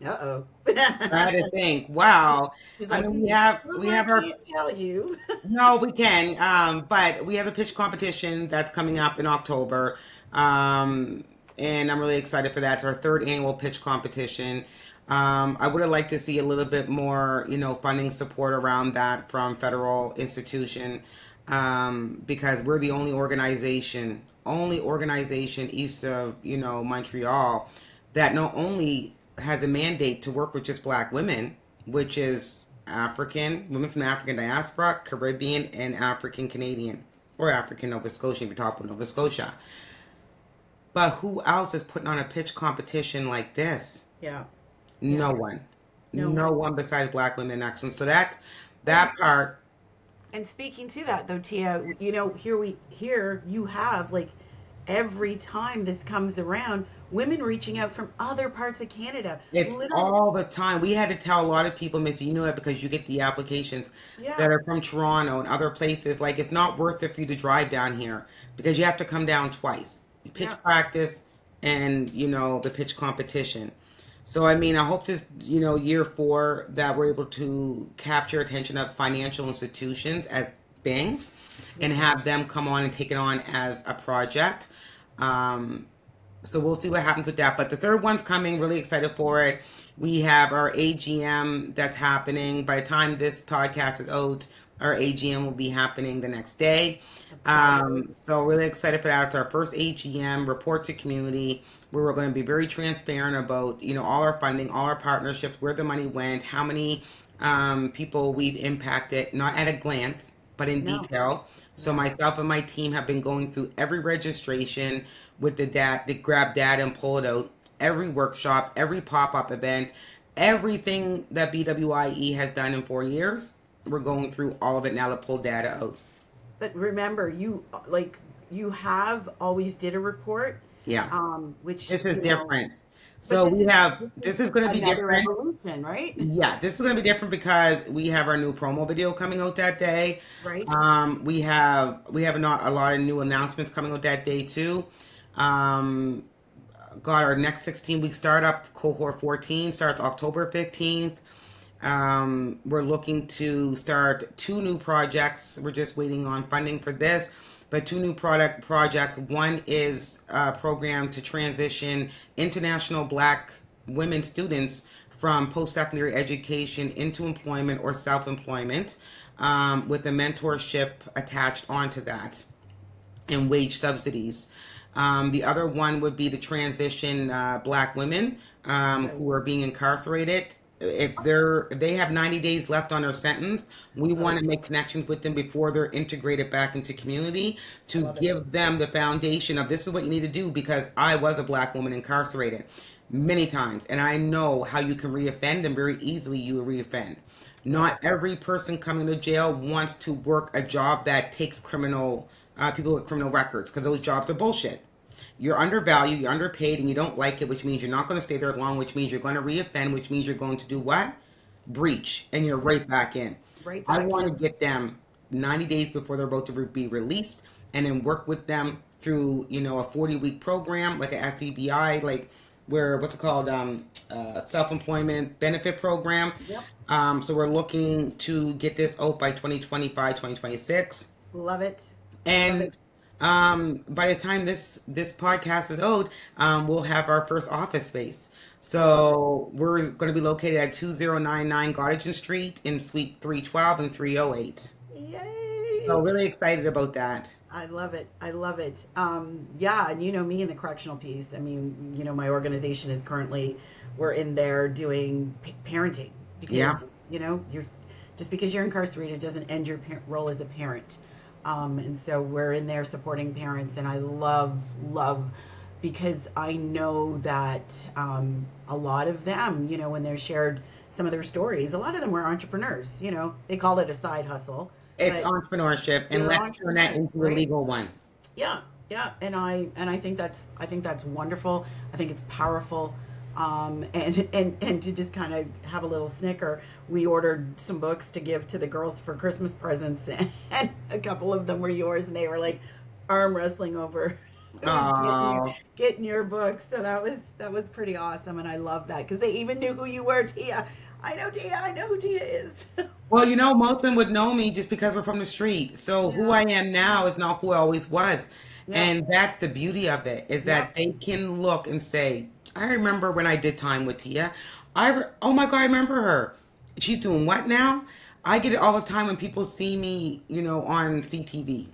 Uh-oh. I had to think. Wow. She's I like, mean, we have I our can't tell you. no, we can. But we have a pitch competition that's coming up in October. And I'm really excited for that. It's our third annual pitch competition. I would have liked to see a little bit more, funding support around that from federal institution, because we're the only organization east of, Montreal that not only has a mandate to work with just Black women, which is women from the African diaspora, Caribbean, and African Canadian, or African Nova Scotia, if you talk about Nova Scotia. But who else is putting on a pitch competition like this? Yeah. Yeah. No one. No No one. one besides Black women in action. So that part, And speaking to that though, Tia, here you have, like, every time this comes around, women reaching out from other parts of Canada. it's Literally, all the time. We had to tell a lot of people, Missy, you know that because you get the applications yeah, that are from Toronto and other places. Like, it's not worth it for you to drive down here because you have to come down twice. Pitch yeah, practice and, the pitch competition. So, I mean, I hope this, year 4 that we're able to capture attention of financial institutions as banks and yeah, have them come on and take it on as a project. Um, so we'll see what happens with that. But the third one's coming. Really excited for it. We have our AGM that's happening. By the time this podcast is out, our AGM will be happening the next day. excited. So really excited for that. It's our first AGM report to community where we're going to be very transparent about all our funding, all our partnerships, where the money went, how many people we've impacted, not at a glance, but in No, detail. So yeah, myself and my team have been going through every registration with the data, to grab data and pull it out. Every workshop, every pop-up event, everything that BWIE has done in 4 years, we're going through all of it now to pull data out. but remember, you have always did a report, Yeah, which this is different. but So this we is have, this this is is going to be another different. evolution, right? Yeah, this is going to be different because we have our new promo video coming out that day. Right? We have a lot of new announcements coming out that day too. Um, got our next 16-week startup cohort 14 starts October 15th. We're looking to start 2 new projects. We're just waiting on funding for this, but 2 new product projects. One is a program to transition international Black women students from post-secondary education into employment or self-employment, with a mentorship attached onto that and wage subsidies. The other one would be to transition Black women who are being incarcerated. If they have 90 days left on their sentence, we want to make connections with them before they're integrated back into community I to love it. give them the foundation of this is what you need to do, because I was a Black woman incarcerated many times and I know how you can reoffend, and very easily you reoffend. Not every person coming to jail wants to work a job that takes criminal people with criminal records, because those jobs are bullshit. You're undervalued, you're underpaid, and you don't like it, which means you're not going to stay there long, which means you're going to reoffend, which means you're going to do what? Breach, and you're right back in. Right I back want to in. get them 90 days before they're about to be released, and then work with them through, a 40-week program, like a SEBI, like where, what's it called, self-employment benefit program. Yep. So we're looking to get this out by 2025, 2026. Love it. Love And it. by the time this podcast is out, we'll have our first office space. So we're going to be located at 2099 Gottingen Street in Suite 312 and 308. So Yay. really excited about that. I love it. I love it. Yeah, and you know me in the correctional piece. I mean, my organization is currently, we're in there doing parenting Yeah. because, you're just because you're incarcerated doesn't end your role as a parent. And so we're in there supporting parents, and I love, because I know that a lot of them, when they're shared some of their stories, a lot of them were entrepreneurs. They called it a side hustle, It's but entrepreneurship, and they're let's turn that entrepreneurs, into a right? legal one. Yeah, yeah, and I think that's wonderful. I think it's powerful. And to just kind of have a little snicker, we ordered some books to give to the girls for Christmas presents, and a couple of them were yours, and they were like arm wrestling over Oh, getting your books. So that was pretty awesome, and I love that because they even knew who you were, Tia. I know Tia. I know who Tia is. well, most of them would know me just because we're from the street. So who Yeah, I am now is not who I always was. yeah, And that's the beauty of it, is yeah. that they can look and say, I remember when I did time with Tia. Oh my God, I remember her. She's doing what now? I get it all the time when people see me, on CTV.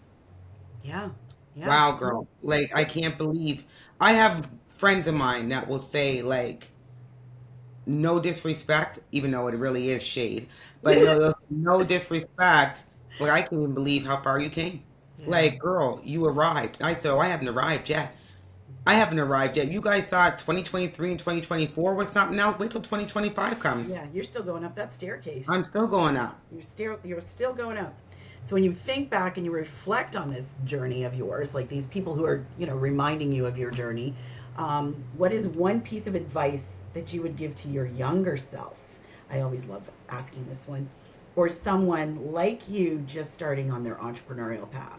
Yeah, yeah. Wow, girl. Like, I can't believe. I have friends of mine that will say, like, no disrespect, even though it really is shade, but no disrespect. Like, I can't even believe how far you came. Yeah, Like, girl, you arrived. I said, oh, I haven't arrived yet. I haven't arrived yet. You guys thought 2023 and 2024 was something else. Wait till 2025 comes. yeah. You're still going up that staircase. I'm still going up. You're still going up. So when you think back and you reflect on this journey of yours, like these people who are, reminding you of your journey, what is one piece of advice that you would give to your younger self? I always love asking this one. Or someone like you just starting on their entrepreneurial path.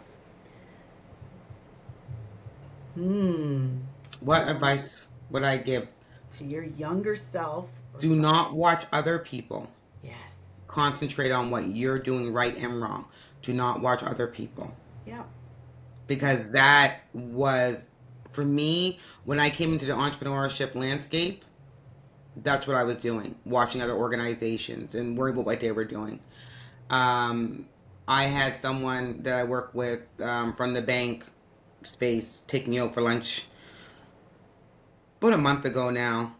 Hmm. What advice would I give? To your younger self or Do some. not watch other people. Yes. Concentrate on what you're doing right and wrong. Do not watch other people. Yeah. Because that was, for me, when I came into the entrepreneurship landscape, that's what I was doing. Watching other organizations and worrying about what they were doing. I had someone that I work with from the bank space take me out for lunch about a month ago now.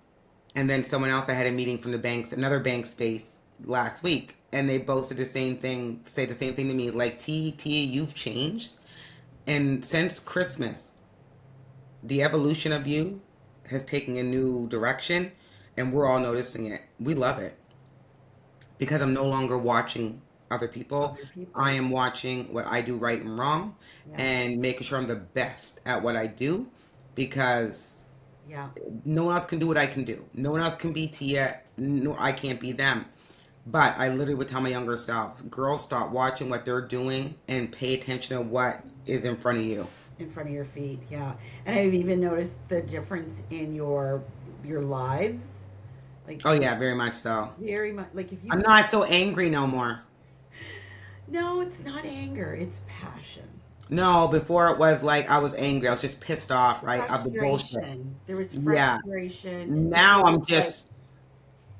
And then someone else I had a meeting from the banks, another bank space last week. And they both said the same thing, say the same thing to me, like, Tia, you've changed. And since Christmas, the evolution of you has taken a new direction, and we're all noticing it. We love it because I'm no longer watching other people. Other I people. am watching what I do right and wrong, Yeah. and making sure I'm the best at what I do, because Yeah. no one else can do what I can do. No one else can be Tia. No, I can't be them. But I literally would tell my younger self, girls, stop watching what they're doing and pay attention to what is in front of you. In front of your feet, yeah. And I've even noticed the difference in your lives. Like Oh yeah, very much so. very much like if you I'm not so angry no more. no, it's not anger, it's passion. No, before it was like I was angry. I was just pissed off, right? Of the bullshit. Frustration. There was Yeah. frustration. Now There I'm was like just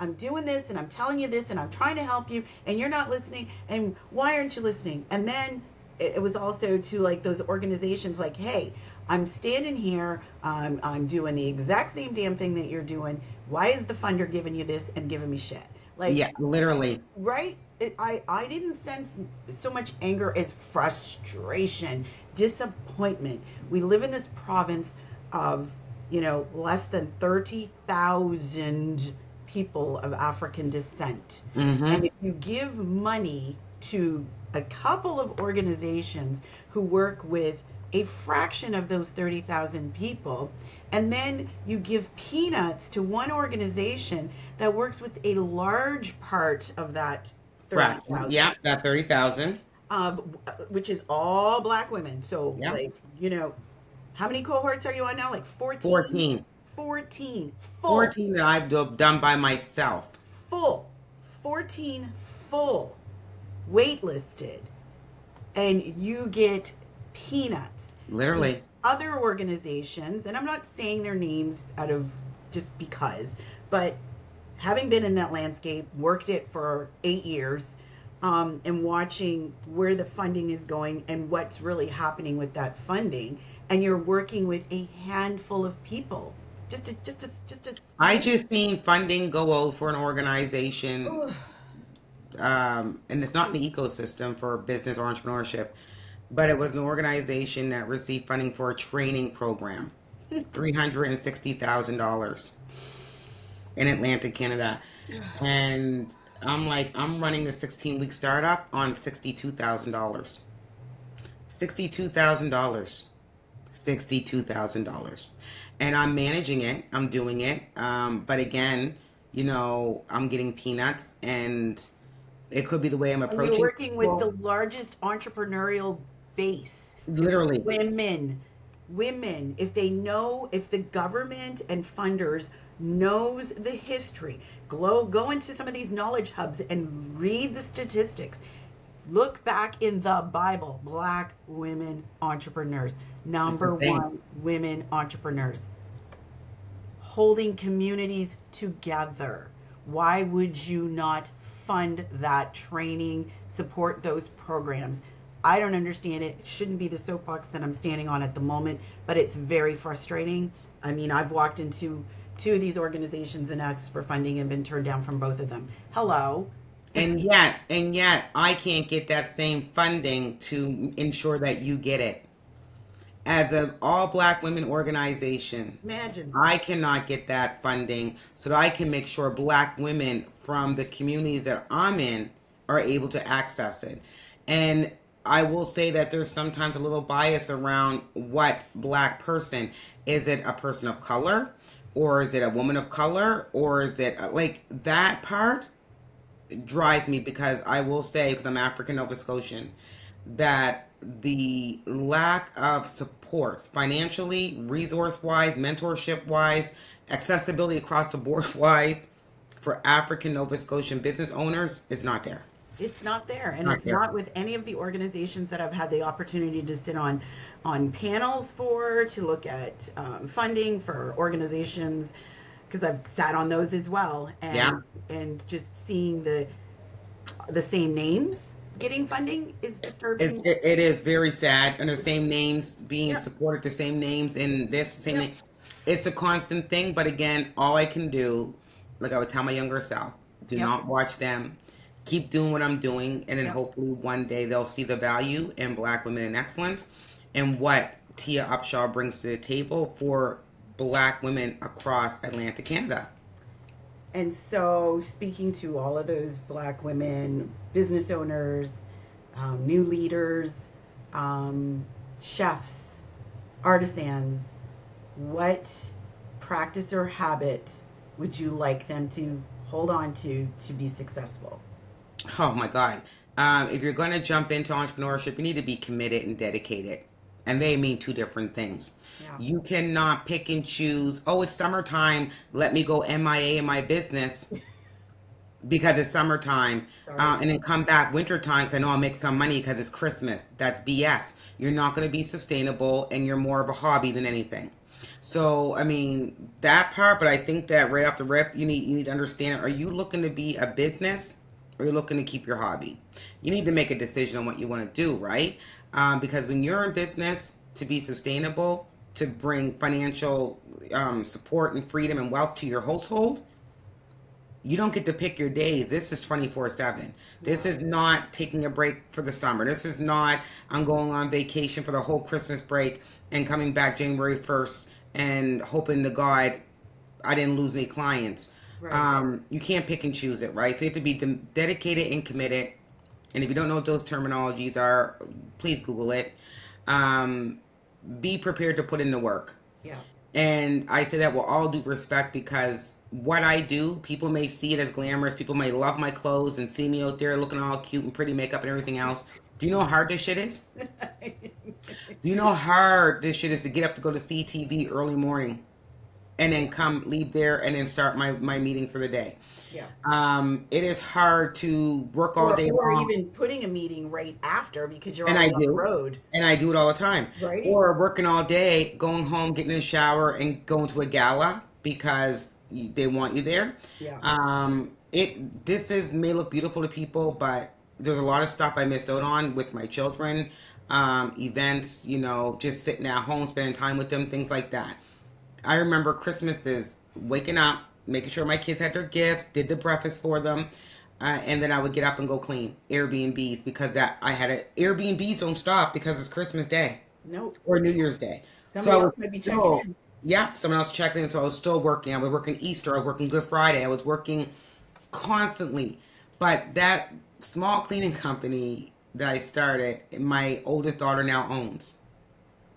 I'm doing this and I'm telling you this and I'm trying to help you and you're not listening. And why aren't you listening? And then it was also to like those organizations like, hey, I'm standing here, I'm doing the exact same damn thing that you're doing. Why is the funder giving you this and giving me shit? Like, Yeah, literally. right? I didn't sense so much anger as frustration, disappointment. We live in this province of, less than 30,000 people of African descent. Mm-hmm. And if you give money to a couple of organizations who work with a fraction of those 30,000 people, and then you give peanuts to one organization that works with a large part of that Fraction. 30,000, Yeah, that 30,000. of which is all black women. So, Yeah. like, how many cohorts are you on now? Like 14? 14. 14 full, 14 that done by myself. full, 14 full, waitlisted, and you get peanuts. These Literally. other organizations, and I'm not saying their names out of just because, but having been in that landscape, worked it for 8 years, and watching where the funding is going and what's really happening with that funding, and you're working with a handful of people, just a I small. just seen funding go out for an organization, and it's not in the ecosystem for business or entrepreneurship, but it was an organization that received funding for a training program, $360,000 in Atlanta, Canada. And I'm like, I'm running a 16-week startup on $62,000. $62,000. $62,000. And I'm managing it. I'm doing it. But again, I'm getting peanuts, and it could be the way I'm And you're approaching working with the people. largest entrepreneurial base. It's Literally. women. Women. If the government and funders knows the history, go into some of these knowledge hubs and read the statistics. Look back in the Bible, black women entrepreneurs. It's the Number thing. one, women entrepreneurs holding communities together. Why would you not fund that training, support those programs? I don't understand it. It shouldn't be the soapbox that I'm standing on at the moment, but it's very frustrating. I mean, I've walked into two of these organizations and asked for funding and been turned down from both of them. Hello. And yet, I can't get that same funding to ensure that you get it. As an all black women organization, Imagine. I cannot get that funding so that I can make sure black women from the communities that I'm in are able to access it. And I will say that there's sometimes a little bias around what black person. Is it a person of color? Or is it a woman of color? Or is it like that part drives me, because I will say, because I'm African Nova Scotian, that the lack of supports financially, resource wise, mentorship wise, accessibility across the board wise for African Nova Scotian business owners is not there. It's not there, It's and not it's there. not with any of the organizations that I've had the opportunity to sit on panels for, to look at funding for organizations, because I've sat on those as well, Yeah. and just seeing the same names getting funding is disturbing. It is very sad. And the same names being Yep, supported, the same names in this, same yep, name. It's a constant thing. But again, all I can do, like I would tell my younger self, do yep, not watch them. Keep doing what I'm doing. And then yep. hopefully one day they'll see the value in Black women in excellence and what Tia Upshaw brings to the table for Black women across Atlanta, Canada. And so, speaking to all of those black women, business owners, new leaders, um, chefs, artisans, what practice or habit would you like them to hold on to be successful? Oh my God. If you're going to jump into entrepreneurship, you need to be committed and dedicated. And they mean two different things. Yeah. You cannot pick and choose, oh, it's summertime, let me go MIA in my business because it's summertime, Sorry. and then come back wintertime because I know I'll make some money because it's Christmas. That's BS. You're not going to be sustainable, and you're more of a hobby than anything. So, I mean, that part, but I think that right off the rip, you need to understand, are you looking to be a business or are you looking to keep your hobby? You need to make a decision on what you want to do, right? Because when you're in business to be sustainable, to bring financial support and freedom and wealth to your household, you don't get to pick your days. This is 24/7. This Yeah. is not taking a break for the summer. This is not I'm going on vacation for the whole Christmas break and coming back January 1st and hoping to God I didn't lose any clients. Right. You can't pick and choose it, right? So you have to be dedicated and committed. And if you don't know what those terminologies are, please Google it. Um, be prepared to put in the work. Yeah. And I say that with all due respect because what I do, people may see it as glamorous. People may love my clothes and see me out there looking all cute and pretty makeup and everything else. Do you know how hard this shit is? Do you know how hard this shit is to get up to go to CTV early morning and then come, leave there, and then start my meetings for the day? Yeah. It is hard to work all Or, day or long. even putting a meeting right after because you're And I already on the do. road, And I do it all the time. right? Or working all day, going home, getting in the shower, and going to a gala because they want you there. Yeah. This is may look beautiful to people, but there's a lot of stuff I missed out on with my children, events, just sitting at home, spending time with them, things like that. I remember Christmases, waking up, making sure my kids had their gifts, did the breakfast for them, and then I would get up and go clean Airbnbs because that I had a Airbnbs don't stop because it's Christmas Day Nope. or New Year's Day. So Somebody I else was might be checking still, in. yeah, someone else checking in. So I was still working. I was working Easter. I was working Good Friday. I was working constantly. But that small cleaning company that I started, my oldest daughter now owns.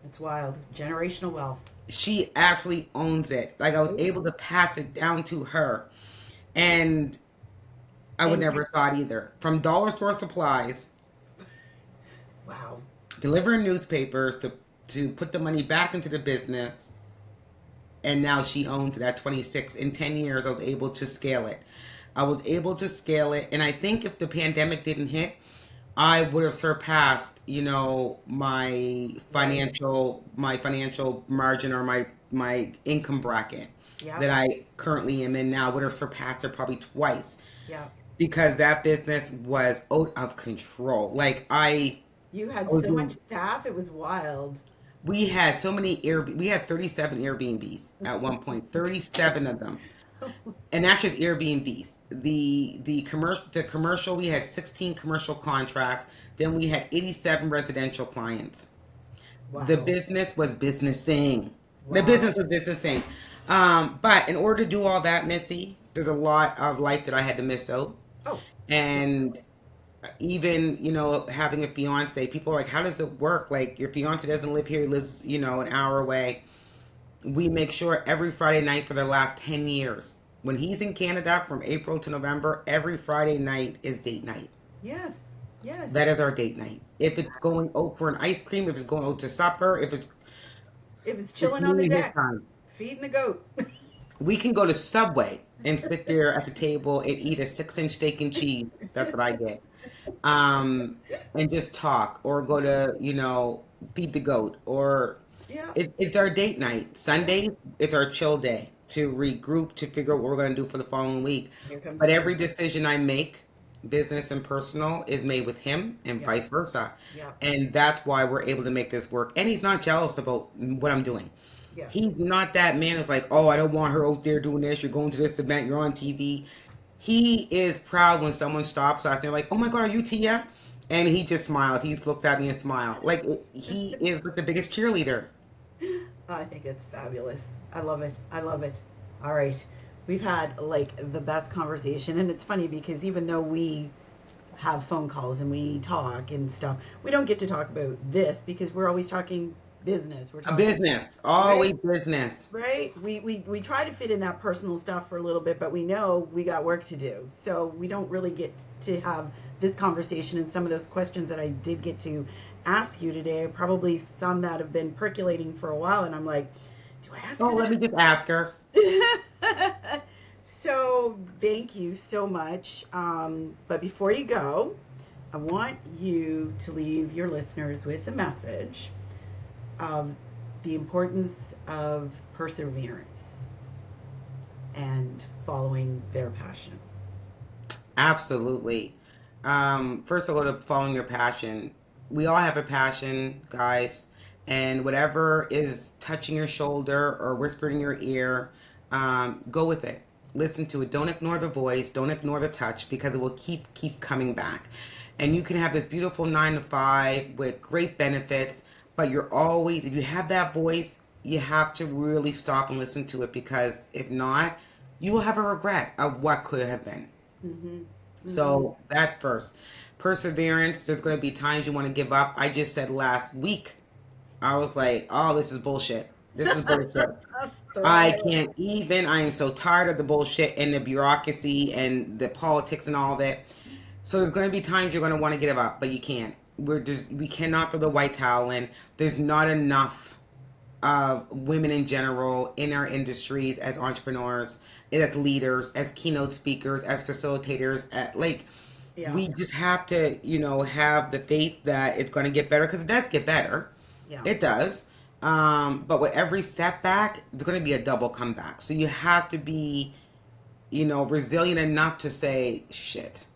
It's wild. Generational wealth. She actually owns it. Like I was able to pass it down to her. And I would And never thought either. From dollar store supplies, wow. delivering newspapers to put the money back into the business, and now she owns it at 26. In 10 years, I was able to scale it. I was able to scale it, and I think if the pandemic didn't hit, I would have surpassed, Right. my financial margin or my income bracket Yeah. that I currently am in now would have surpassed it probably twice Yeah. because that business was out of control. Like You I had was so much doing, staff. It was wild. we had so many we had 37 Airbnbs at one point, 37 of them, and that's just Airbnbs. The commercial we had 16 commercial contracts. Then we had 87 residential clients. The Wow. business was businessing. The Wow. business was businessing. But in order to do all that, Missy, there's a lot of life that I had to miss out. Oh, for sure. And even, having a fiance, people are like, how does it work? Like, your fiance doesn't live here, he lives, an hour away. We make sure every Friday night for the last 10 years, when he's in Canada from April to November, every Friday night is date night. Yes. Yes. That is our date night. If it's going out for an ice cream, if it's going out to supper, if It was it's chilling on the me his deck, time. feeding the goat. We can go to Subway and sit there at the table and eat a 6-inch steak and cheese. That's what I get. And just talk or go to, feed the goat or Yeah. it's our date night. Yeah. Sundays, it's our chill day to regroup to figure out what we're going to do for the following week. Here comes But the every music. decision I make, business and personal, is made with him and Yeah. vice versa. Yeah. And that's why we're able to make this work. And he's not jealous about what I'm doing. Yeah. He's not that man who's like, oh, I don't want her out there doing this. You're going to this event. You're on TV. He is proud when someone stops us and they're like, oh my God, are you Tia? And he just smiles. He just looks at me and smiles. Like, he is like the biggest cheerleader. I think it's fabulous. I love it. I love it. All right. We've had like the best conversation. And it's funny because even though we have phone calls and we talk and stuff, we don't get to talk about this because we're always talking business. We're A talking, business. right? Always business. Right? We try to fit in that personal stuff for a little bit, but we know we got work to do. So we don't really get to have this conversation and some of those questions that I did get to ask you today are probably some that have been percolating for a while. And I'm like, do I ask Oh, her let me just ask her. that? So thank you so much. But before you go, I want you to leave your listeners with a message of the importance of perseverance and following their passion. Absolutely. First of all, to following your passion. We all have a passion, guys, and whatever is touching your shoulder or whispering in your ear, go with it. Listen to it. Don't ignore the voice. Don't ignore the touch because it will keep coming back. And you can have this beautiful 9 to 5 with great benefits, but you're always, if you have that voice, you have to really stop and listen to it because if not, you will have a regret of what could have been. Mm-hmm. Mm-hmm. So that's first. Perseverance, there's going to be times you want to give up. I just said last week, I was like, oh, this is bullshit. This is bullshit. Throw I it away. can't even. I am so tired of the bullshit and the bureaucracy and the politics and all of it. So there's going to be times you're going to want to give up, but you can't. We cannot throw the white towel in. There's not enough of women in general in our industries as entrepreneurs, as leaders, as keynote speakers, as facilitators. Yeah. We just have to, have the faith that it's going to get better because it does get better. Yeah. It does. But with every setback, it's going to be a double comeback. So you have to be, resilient enough to say, shit,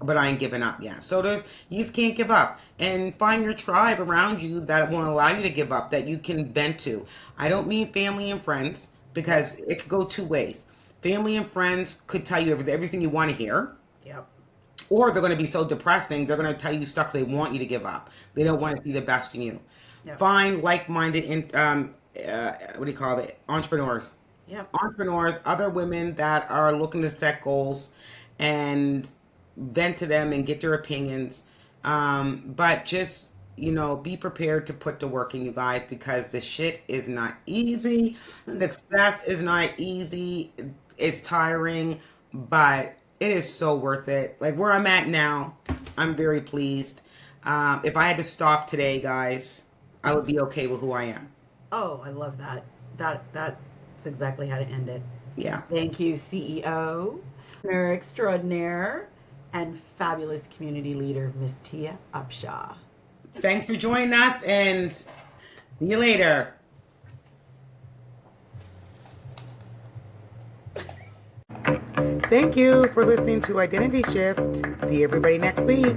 but I ain't giving up yet. So you just can't give up. And find your tribe around you that won't allow you to give up, that you can vent to. I don't mean family and friends because it could go two ways. Family and friends could tell you everything you want to hear, Yep. or they're going to be so depressing, they're going to tell you stuff 'cause they want you to give up. They don't want to see the best in you. Yep. Find like-minded, what do you call it, entrepreneurs. Yep. Entrepreneurs, other women that are looking to set goals and vent to them and get their opinions. But just, be prepared to put the work in, you guys, because the shit is not easy. Success is not easy. It's tiring, but it is so worth it. Like where I'm at now, I'm very pleased. If I had to stop today, guys, I would be okay with who I am. Oh, I love that. That's exactly how to end it. Yeah. Thank you, CEO, entrepreneur extraordinaire, and fabulous community leader, Miss Tia Upshaw. Thanks for joining us and see you later. Thank you for listening to Identity Shift. See everybody next week.